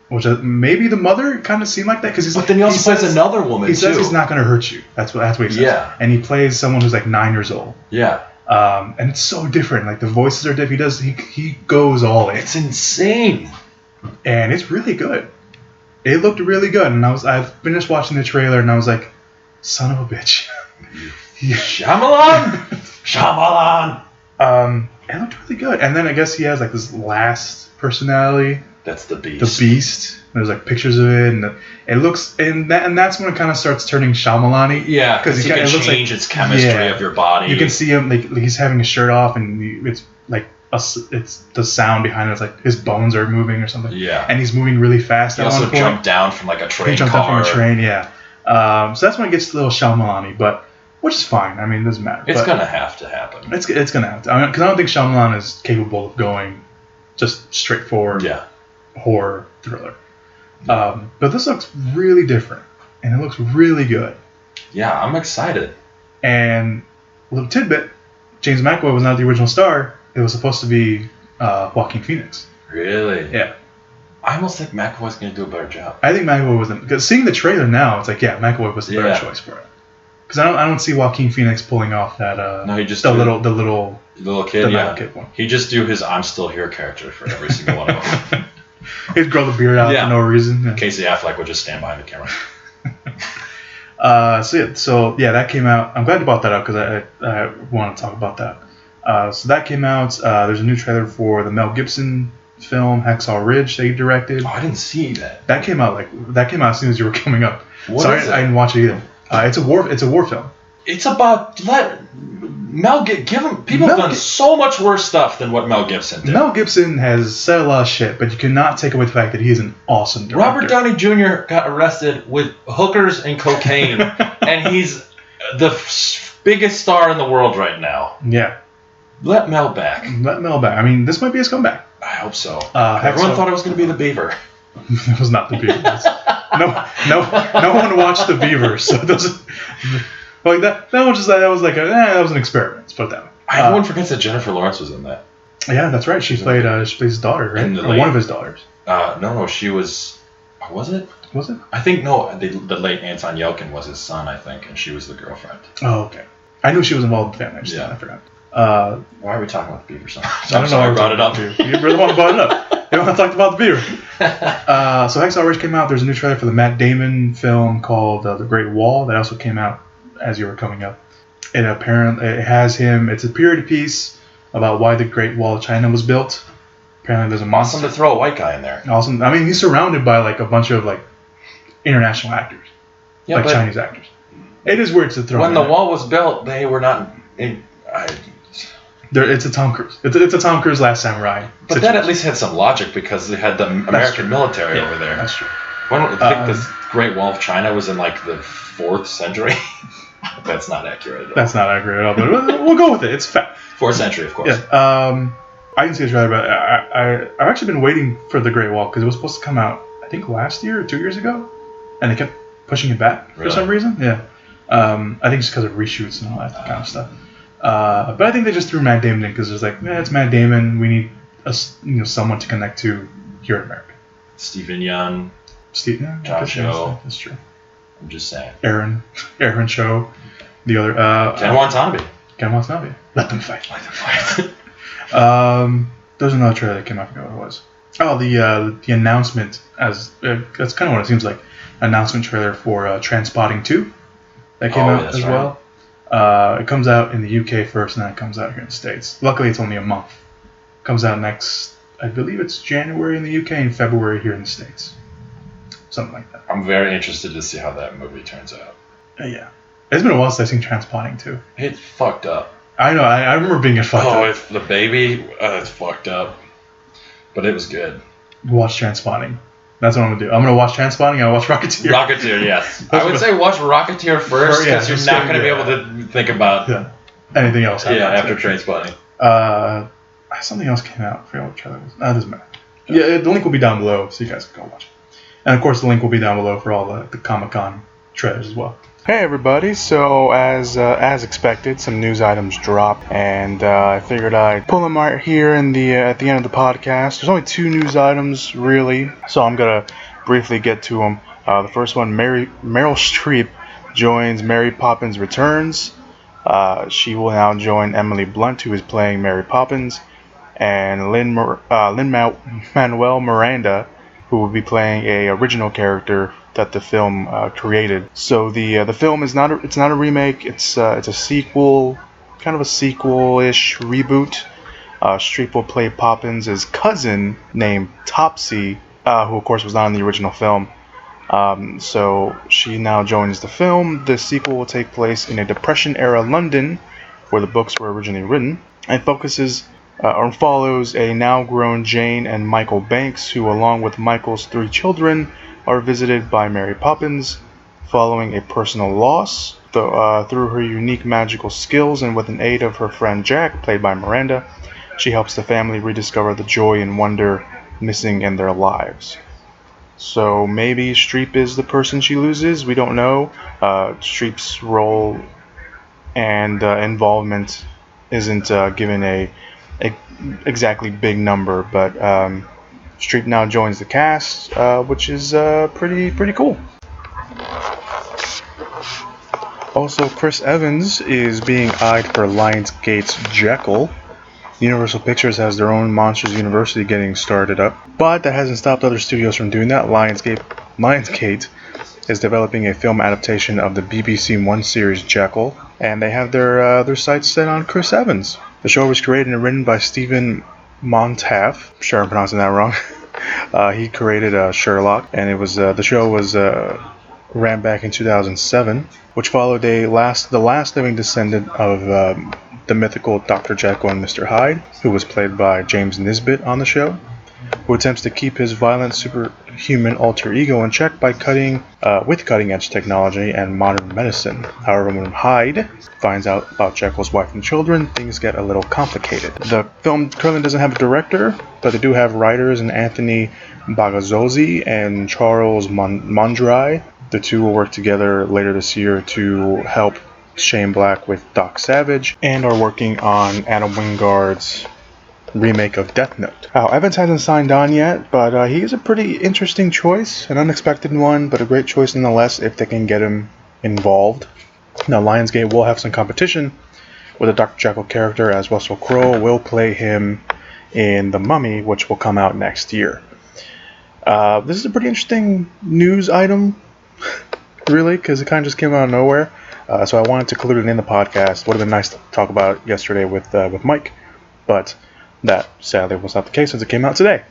which maybe the mother kind of seemed like that because then he also plays another woman. He says he's not going to hurt you. That's what he says. Yeah. And he plays someone who's like 9 years old. Yeah. And it's so different. Like the voices are different. He goes all in. It's insane. And it's really good. It looked really good, and I finished watching the trailer, and I was like, "Son of a bitch!" Shyamalan. It looked really good, and then I guess he has like this last personality. That's the Beast. The Beast. There's like pictures of it, and it looks, and that's when it kind of starts turning Shyamalan-y. Yeah, because he can change its chemistry of your body. You can see him like he's having his shirt off, and it's like. It's the sound behind it. It's like his bones are moving or something. Yeah. And he's moving really fast. He also jumped down from like a train. He jumped down from a train. Yeah. So that's when it gets a little Shyamalan-y, but which is fine. I mean, it doesn't matter. It's gonna have to happen. It's gonna have to. I mean, because I don't think Shyamalan is capable of going just straightforward horror thriller. But this looks really different, and it looks really good. Yeah, I'm excited. And a little tidbit: James McAvoy was not the original star. It was supposed to be Joaquin Phoenix. Really? Yeah. I almost think McAvoy's going to do a better job. I think McAvoy wasn't. Because seeing the trailer now, it's like, McAvoy was the better choice for it. Because I don't see Joaquin Phoenix pulling off that. No, he just the little kid. Little kid one. He just do his "I'm still here" character for every single one of them. He'd grow the beard out for no reason. Yeah. Casey Affleck would just stand behind the camera. So that came out. I'm glad you brought that up because I want to talk about that. So that came out. There's a new trailer for the Mel Gibson film Hacksaw Ridge that he directed. Oh, I didn't see that. That came out as soon as you were coming up. What is it? I didn't watch it either. It's a war film. It's about Mel Gibson. People have done so much worse stuff than what Mel Gibson did. Mel Gibson has said a lot of shit, but you cannot take away the fact that he is an awesome director. Robert Downey Jr. got arrested with hookers and cocaine, and he's the biggest star in the world right now. Yeah. Let Mel back. I mean, this might be his comeback. I hope so. Everyone thought it was going to be the Beaver. It was not the Beaver. No one watched the Beaver, so it doesn't. Like that was like that was an experiment. Let's put it that way. Everyone forgets that Jennifer Lawrence was in that. Yeah, that's right. She plays his daughter, right? Or one of his daughters. No, she was. Was it? Was it? I think no. The late Anton Yelchin was his son, I think, and she was the girlfriend. Oh, okay. I knew she was involved in the family. I forgot. Why are we talking about the beaver so much? I don't know why I brought it up. You really want to brought it up. You want to talk about the beaver. So Hacksaw Ridge came out. There's a new trailer for the Matt Damon film called The Great Wall that also came out as you were coming up. It has him. It's a period piece about why the Great Wall of China was built. Apparently there's a monster. Awesome to throw a white guy in there. Awesome. I mean, he's surrounded by like a bunch of like international actors, like Chinese actors. It is weird to throw. When the wall was built, they were not. It's a Tom Cruise. It's a Tom Cruise Last Samurai. But that at least had some logic because they had the American military over there. That's true. I think this Great Wall of China was in like the 4th century. That's not accurate at all. That's not accurate at all, but we'll go with it. It's fact. 4th century, of course. Yeah. I didn't see the trailer, but I've actually been waiting for the Great Wall because it was supposed to come out, I think, last year or 2 years ago, and they kept pushing it back for some reason. Yeah. I think just because of reshoots and all that kind of stuff. But I think they just threw Matt Damon in because it's like, it's Matt Damon. We need someone to connect to here in America. Stephen Yeun. John Cho. That's true. I'm just saying. Aaron Cho. The other. Ken Watanabe. Let them fight. There's another trailer that came out. I forgot what it was. Oh, the announcement that's kind of what it seems like. Announcement trailer for Trainspotting 2 that came out as well. It comes out in the UK first, and then it comes out here in the States. Luckily, it's only a month. It comes out next, I believe it's January in the UK and February here in the States. Something like that. I'm very interested to see how that movie turns out. Yeah. It's been a while since I've seen Trainspotting 2. It's fucked up. I know. I remember being fucked up. Oh, it's the baby. It's fucked up. But it was good. Watch Trainspotting. That's what I'm going to do. I'm going to watch Trainspotting and I'll watch Rocketeer. Rocketeer, yes. I would say watch Rocketeer first because you're not going to be able to think about anything else. After Trainspotting. Something else came out. I forgot what trailer it was. It doesn't matter. Yeah, the link will be down below so you guys can go watch it. And of course, the link will be down below for all the Comic-Con trailers as well. Hey everybody, so as expected, some news items dropped, and I figured I'd pull them right here at the end of the podcast. There's only 2 news items, really, so I'm going to briefly get to them. The first one, Meryl Streep joins Mary Poppins Returns. She will now join Emily Blunt, who is playing Mary Poppins, and Lin-Manuel Miranda, who will be playing a original character that the film created. So the film is not a remake. It's a sequel, kind of a sequel-ish reboot. Streep will play Poppins' cousin named Topsy, who of course was not in the original film. So she now joins the film. The sequel will take place in a Depression-era London, where the books were originally written, and follows a now-grown Jane and Michael Banks, who, along with Michael's 3 children, are visited by Mary Poppins following a personal loss. Through her unique magical skills and with an aid of her friend Jack, played by Miranda, she helps the family rediscover the joy and wonder missing in their lives. So maybe Streep is the person she loses. We don't know. Streep's role and involvement isn't given a exactly big number, but Streep now joins the cast, which is pretty cool. Also, Chris Evans is being eyed for Lionsgate's Jekyll. Universal Pictures has their own Monsters University getting started up, but that hasn't stopped other studios from doing that. Lionsgate is developing a film adaptation of the BBC One series Jekyll, and they have their sights set on Chris Evans. The show was created and written by Stephen Montaff. I'm sure I'm pronouncing that wrong. He created Sherlock, and it was the show was ran back in 2007, which followed the last living descendant of the mythical Dr. Jekyll and Mr. Hyde, who was played by James Nisbet on the show, who attempts to keep his violent superhuman alter ego in check by cutting-edge technology and modern medicine. However, when Hyde finds out about Jekyll's wife and children, things get a little complicated. The film currently doesn't have a director, but they do have writers in Anthony Bagazzozzi and Charles Mondrai. The two will work together later this year to help Shane Black with Doc Savage, and are working on Adam Wingard's remake of Death Note. Evans hasn't signed on yet, but he is a pretty interesting choice, an unexpected one, but a great choice nonetheless if they can get him involved. Now, Lionsgate will have some competition with a Dr. Jekyll character, as Russell Crowe will play him in The Mummy, which will come out next year. This is a pretty interesting news item, really, because it kind of just came out of nowhere. So I wanted to include it in the podcast. Would have been nice to talk about it yesterday with Mike, but that sadly was not the case since it came out today.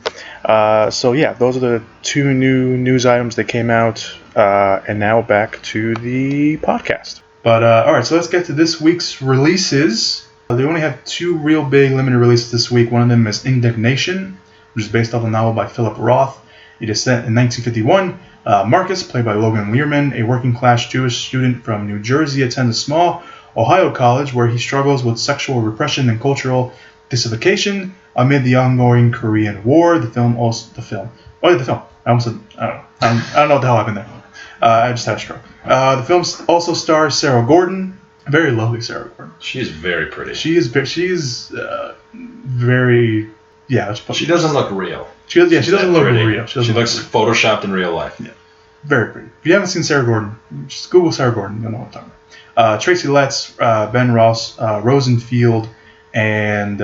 So yeah, those are the two new news items that came out, and now back to the podcast. But alright, so let's get to this week's releases. They only have two real big limited releases this week. One of them is Indignation, which is based off a novel by Philip Roth. It is set in 1951. Marcus, played by Logan Learman, a working-class Jewish student from New Jersey, attends a small Ohio college where he struggles with sexual repression and cultural disification amid the ongoing Korean War. I don't know what the hell happened there. I just had a stroke. The film also stars Sarah Gordon, very lovely Sarah Gordon. She is very pretty. She is very, yeah. She doesn't look real. She doesn't look real. She looks photoshopped in real life. Yeah. Very pretty. If you haven't seen Sarah Gordon, just Google Sarah Gordon. You'll know what I'm talking about. Tracy Letts, Ben Ross, Rosenfield, and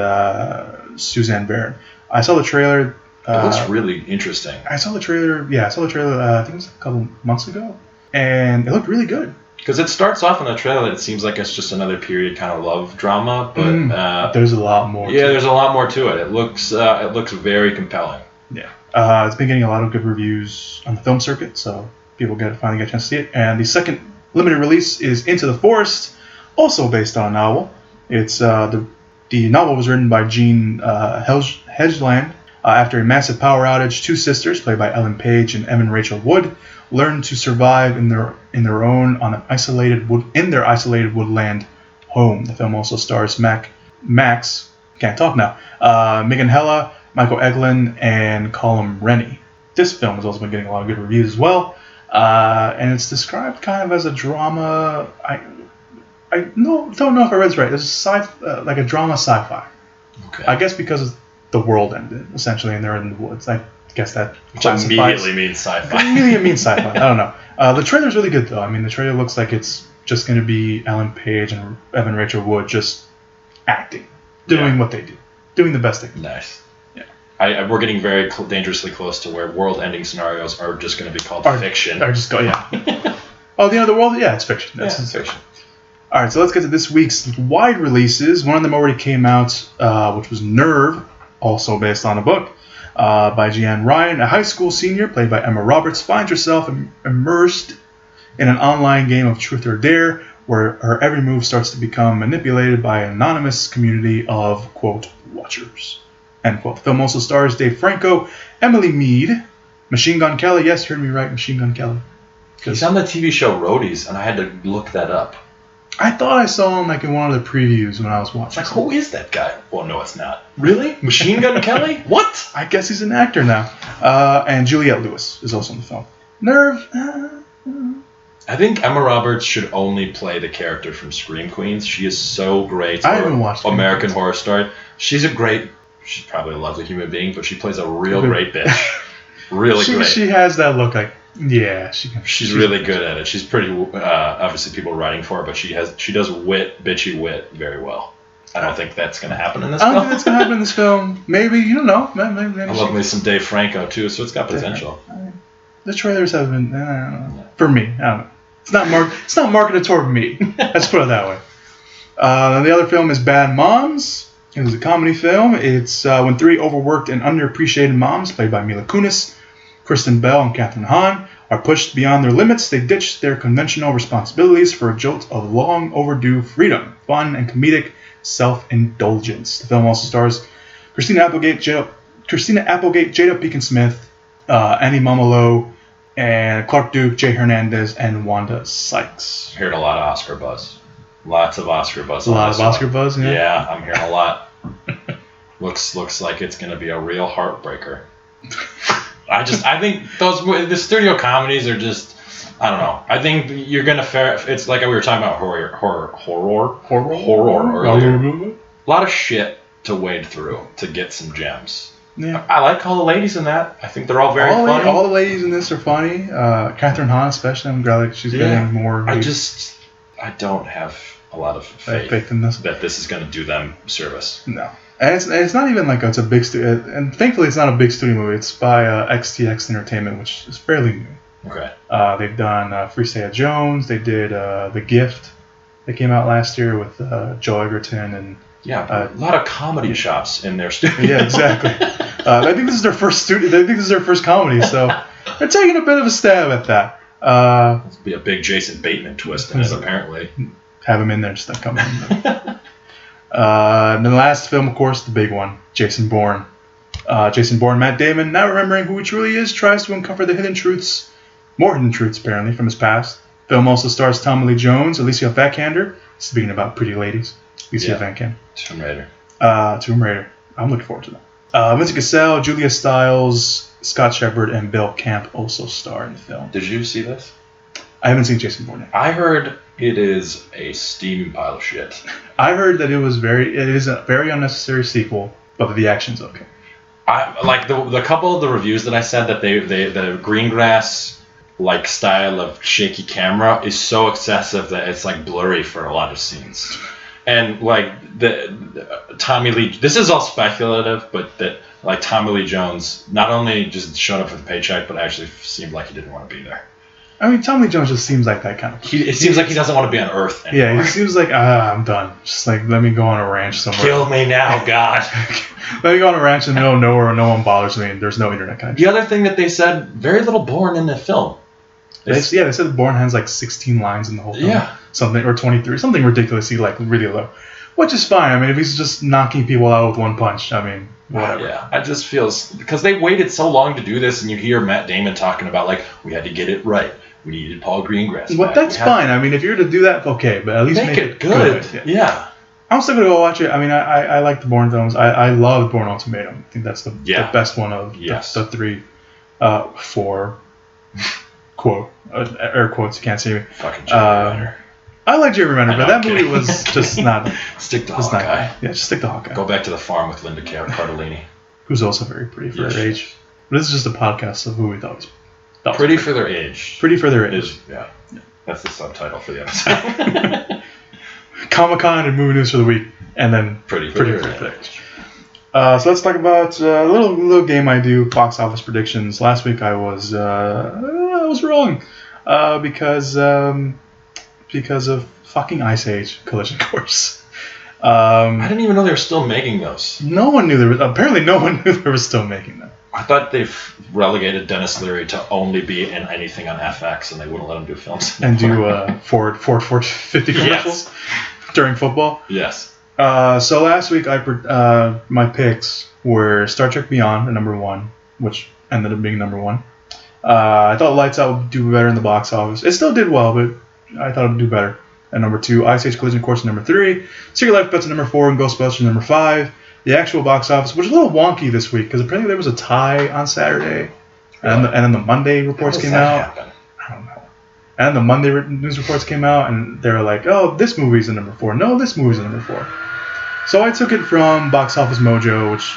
Suzanne Baron. I saw the trailer. It looks really interesting. I saw the trailer. I think it was a couple months ago, and it looked really good. Because it starts off in the trailer, it seems like it's just another period kind of love drama, but there's a lot more. Yeah, there's a lot more to it. It looks very compelling. Yeah, it's been getting a lot of good reviews on the film circuit, so people finally get a chance to see it. And the second limited release is Into the Forest, also based on a novel. It's the novel was written by Jean Hedgeland. After a massive power outage, two sisters, played by Ellen Page and Evan Rachel Wood, learn to survive in their isolated woodland home. The film also stars Max, can't talk now, Megan Hella, Michael Eglin, and Colm Rennie. This film has also been getting a lot of good reviews as well, and it's described kind of as a drama. I don't know if I read this right. It's like a drama sci-fi. Okay. I guess because the world ended essentially, and they're in the woods. I guess that which immediately means sci-fi. Immediately means sci-fi. I don't know. The trailer's really good though. I mean, the trailer looks like it's just going to be Ellen Page and Evan Rachel Wood just acting, doing what they do, doing the best they can. Nice. Yeah. We're getting very dangerously close to where world-ending scenarios are just going to be called fiction. Or just go, yeah. Oh, the end of the world? Yeah, it's fiction. It's fiction. All right, so let's get to this week's wide releases. One of them already came out, which was Nerve, also based on a book by Jeanne Ryan. A high school senior, played by Emma Roberts, finds herself immersed in an online game of Truth or Dare, where her every move starts to become manipulated by an anonymous community of, quote, watchers, end quote. The film also stars Dave Franco, Emily Mead, Machine Gun Kelly. Yes, you heard me right, Machine Gun Kelly. He's on the TV show Roadies, and I had to look that up. I thought I saw him like in one of the previews when I was watching. Like, who is that guy? Well, no, it's not. Really? Machine Gun Kelly? What? I guess he's an actor now. And Juliette Lewis is also in the film. Nerve. I think Emma Roberts should only play the character from Scream Queens. She is so great. I haven't watched American Horror Story. She's probably a lovely human being, but she plays a real great bitch. Really great. She has that look like, yeah, she's really good at it. She's pretty, obviously people writing for her, but she does bitchy wit very well. I don't think that's going to happen in this film. I don't think that's going to happen in this film. Maybe, you don't know. Maybe I love me some Dave Franco too, so it's got potential. The trailers have been, for me, I don't know. It's not marketed toward me. Let's put it that way. The other film is Bad Moms. It was a comedy film. It's when three overworked and underappreciated moms, played by Mila Kunis, Kristen Bell, and Kathryn Hahn, are pushed beyond their limits. They ditch their conventional responsibilities for a jolt of long overdue freedom, fun, and comedic self-indulgence. The film also stars Christina Applegate, Jada Pinkett Smith, Annie Momolo, and Clark Duke, Jay Hernandez, and Wanda Sykes. Heard a lot of Oscar buzz. Lots of Oscar buzz. A lot of Oscar buzz, yeah. Yeah, I'm hearing a lot. Looks like it's going to be a real heartbreaker. I think the studio comedies are just, I don't know. I think you're gonna fare. It's like we were talking about horror earlier. A lot of shit to wade through to get some gems. Yeah. I like all the ladies in that. I think they're all very funny. All the ladies in this are funny. Catherine Hahn especially. I'm glad that she's getting more. I don't have a lot of faith in this. That this is going to do them service. No. And it's not even like it's a big studio. And thankfully it's not a big studio movie. It's by XTX Entertainment, which is fairly new. Okay. They've done Free Stay at Jones. They did The Gift. That came out last year with Joel Egerton and. Yeah, a lot of comedy shops in their studio. Yeah, exactly. I think this is their first studio. I think this is their first comedy, so they're taking a bit of a stab at that. This will be a big Jason Bateman twist in it, apparently. Have him in there, just not coming in there. And then the last film, of course, the big one, Jason Bourne. Jason Bourne, Matt Damon, not remembering who he truly is, tries to uncover the more hidden truths, apparently, from his past. Film also stars Tommy Lee Jones, Alicia Vikander, speaking about pretty ladies. Alicia Vikander. Tomb Raider. Tomb Raider. I'm looking forward to that. Vincent Cassel, Julia Stiles, Scott Shepard, and Bill Camp also star in the film. Did you see this? I haven't seen Jason Bourne yet. I heard it is a steaming pile of shit. I heard that it is a very unnecessary sequel, but the action's okay. I like the couple of the reviews that I said that the Greengrass like style of shaky camera is so excessive that it's like blurry for a lot of scenes. And like the Tommy Lee, this is all speculative, but that like Tommy Lee Jones not only just showed up for the paycheck, but actually seemed like he didn't want to be there. I mean, Tommy Lee Jones just seems like that kind of. It seems like he doesn't want to be on Earth anymore. Yeah, he seems like I'm done. Just like let me go on a ranch somewhere. Kill me now, God. Let me go on a ranch in the middle of nowhere where no one bothers me and there's no internet connection. The other thing that they said, very little Bourne in the film. They said Bourne has like 16 lines in the whole film. Yeah. Something, or 23, something ridiculously like really low. Which is fine. I mean, if he's just knocking people out with one punch, I mean, whatever. Yeah, it just feels... Because they waited so long to do this, and you hear Matt Damon talking about, like, we had to get it right. We needed Paul Greengrass. Well, that's fine. I mean, if you're to do that, okay, but at least make it good. Yeah. I'm still going to go watch it. I mean, I like the Bourne films. I love Bourne Ultimatum. I think that's the best one of the three. Four. Quote. Air quotes, you can't see me. Fucking Jeremy Renner. I like Jeremy Renner, but that movie was just not... Stick to Hawkeye. Yeah, just stick to Hawkeye. Go back to the farm with Linda Cardellini. Who's also very pretty for her age. But this is just a podcast of who we thought was... Pretty for their age. Pretty for their age. Yeah. That's the subtitle for the episode. Comic-Con and movie news for the week, and then pretty for their age. So let's talk about a little game I do, box office predictions. Last week I was wrong because of fucking Ice Age Collision Course. I didn't even know they were still making those. No one knew apparently no one knew they were still making them. I thought they've relegated Dennis Leary to only be in anything on FX, and they wouldn't let him do films anymore. And do Ford 50 commercials during football. Yes. So last week my picks were Star Trek Beyond at number 1, which ended up being number 1. I thought Lights Out would do better in the box office. It still did well, but I thought it would do better. At number 2, Ice Age Collision Course at number 3, Secret Life of Pets at number 4, and Ghostbusters at number 5. The actual box office, which is a little wonky this week, because apparently there was a tie on Saturday, and then the Monday reports came out. I don't know. And the Monday news reports came out, and they were like, oh, this movie's at number 4. No, this movie's at number 4. So I took it from Box Office Mojo, which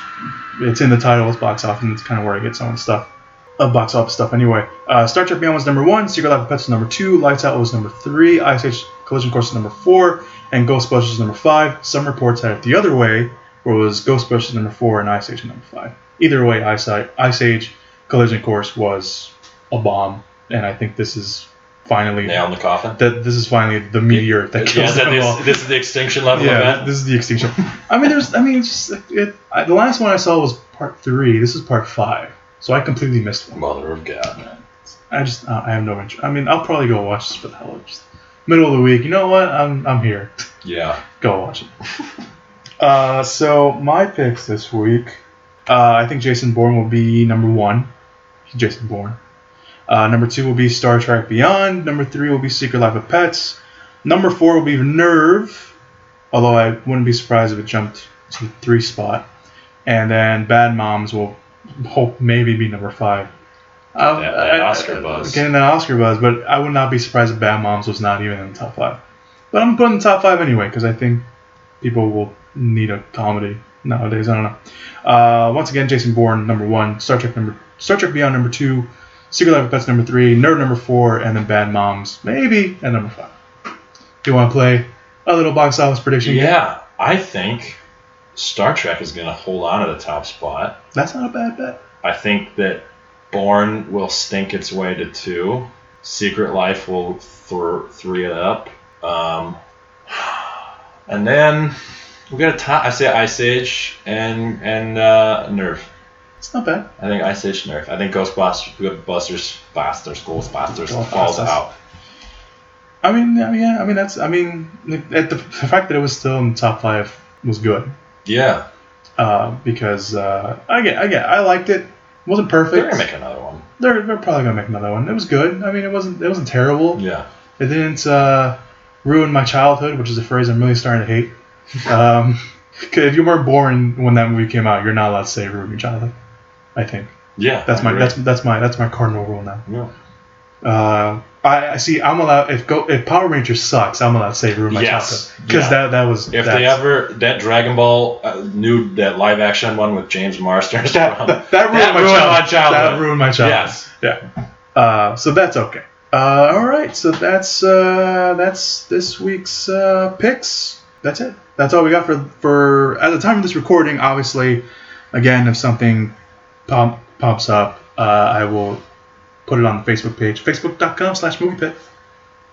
it's in the title, it's box office, and it's kind of where I get some of the stuff. Box office stuff anyway. Star Trek Beyond was number 1, Secret Life of Pets was number 2, Lights Out was number 3, Ice Age Collision Course was number 4, and Ghostbusters was number 5. Some reports had it the other way, where it was Ghostbusters number 4 and Ice Age number 5. Either way, Ice Age Collision Course was a bomb, and I think this is finally... Nail in the coffin? This is finally the meteor that kills them all. This is the extinction level event? Yeah, this is the extinction. The last one I saw was part 3. This is part 5. So I completely missed one. Mother of God, man. I have no interest. I mean, I'll probably go watch this for the hell of it. Just middle of the week. You know what? I'm here. Yeah. Go watch it. So my picks this week, I think Jason Bourne will be number 1. Jason Bourne. Number 2 will be Star Trek Beyond. Number 3 will be Secret Life of Pets. Number 4 will be Nerve, although I wouldn't be surprised if it jumped to the 3 spot. And then Bad Moms will hope maybe be number 5. That Oscar buzz. Getting that Oscar buzz, but I would not be surprised if Bad Moms was not even in the top 5. But I'm putting the top 5 anyway because I think people will need a comedy nowadays. I don't know. Once again, Jason Bourne number 1, Star Trek Beyond number 2, Secret Life of Pets number 3, Nerd number 4, and then Bad Moms maybe at number 5. Do you want to play a little box office prediction? Yeah, I think Star Trek is going to hold on to the top spot. That's not a bad bet. I think that Bourne will stink its way to 2. Secret Life will 3 it up. And then we got a top. I say Ice Age and Nerf. It's not bad. I think Ice Age, Nerf. I think Ghostbusters falls out. I mean, yeah. I mean, the fact that it was still in the top 5 was good. Yeah. Because I liked it. It wasn't perfect. They're gonna make another one. They're probably gonna make another one. It was good. I mean, it wasn't terrible. Yeah. It didn't ruin my childhood, which is a phrase I'm really starting to hate. Cause if you weren't born when that movie came out, you're not allowed to say ruin your childhood. I think. Yeah. That's my cardinal rule now. Yeah. I see. I'm allowed if Power Rangers sucks, I'm allowed to say ruin my childhood because that was that Dragon Ball that live action one with James Marsden that ruined my childhood. That ruined my childhood. Yes. Yeah. So that's okay. All right. So that's this week's picks. That's it. That's all we got for at the time of this recording. Obviously, again, if something pops up, I will put it on the Facebook page, facebook.com/moviepit.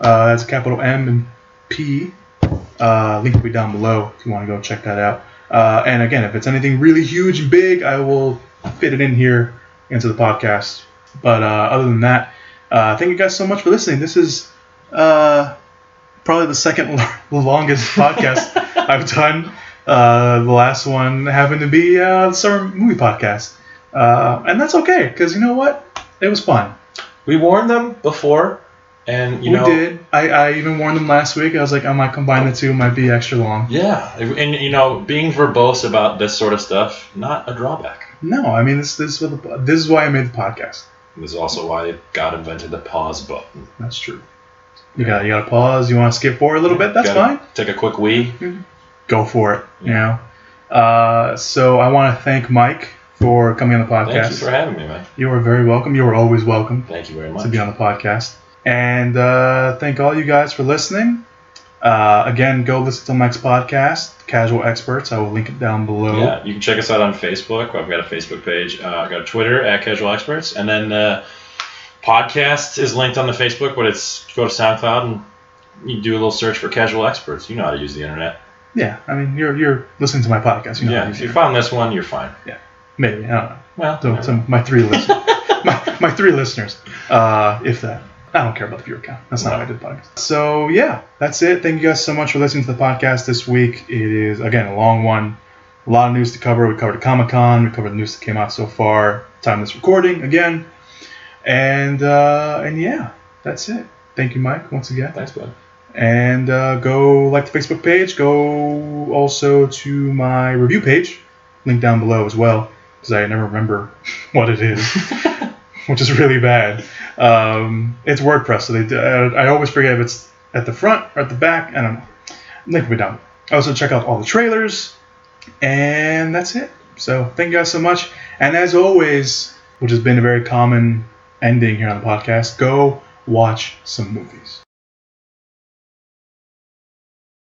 That's capital M and P. Link will be down below if you want to go check that out. And again, if it's anything really huge and big, I will fit it in here into the podcast. But other than that, thank you guys so much for listening. This is probably the second longest podcast I've done. The last one happened to be the Summer Movie Podcast. And that's okay, because you know what? It was fun. We warned them before, and we did. I even warned them last week. I was like, I might combine the two. It might be extra long. Yeah, and being verbose about this sort of stuff, not a drawback. No, I mean this is why I made the podcast. This is also why God invented the pause button. That's true. You gotta pause. You want to skip forward a little bit? That's fine. Take a quick wee. Go for it. Yeah. You know. So I want to thank Mike for coming on the podcast. Thank you for having me, man. You are very welcome. You are always welcome. Thank you very much. To be on the podcast. And thank all you guys for listening. Again, go listen to Mike's podcast, Casual Experts. I will link it down below. Yeah, you can check us out on Facebook. I've got a Facebook page. I've got a Twitter at Casual Experts. And then podcast is linked on the Facebook, but go to SoundCloud and you do a little search for Casual Experts. You know how to use the internet. Yeah, I mean, you're listening to my podcast. You know if you found this one, you're fine. Yeah. Maybe, I don't know. Well, so my 3 listeners, my 3 listeners, if that. I don't care about the viewer count. That's not how I did the podcast. So yeah, that's it. Thank you guys so much for listening to the podcast this week. It is again a long one, a lot of news to cover. We covered Comic-Con. We covered the news that came out so far. Time of this recording again, and yeah, that's it. Thank you, Mike, once again. Thanks, bud. And go like the Facebook page. Go also to my review page, link down below as well. Because I never remember what it is, which is really bad. It's WordPress, so I always forget if it's at the front or at the back. I don't know. Link will be down. Also, check out all the trailers, and that's it. So, thank you guys so much. And as always, which has been a very common ending here on the podcast, go watch some movies.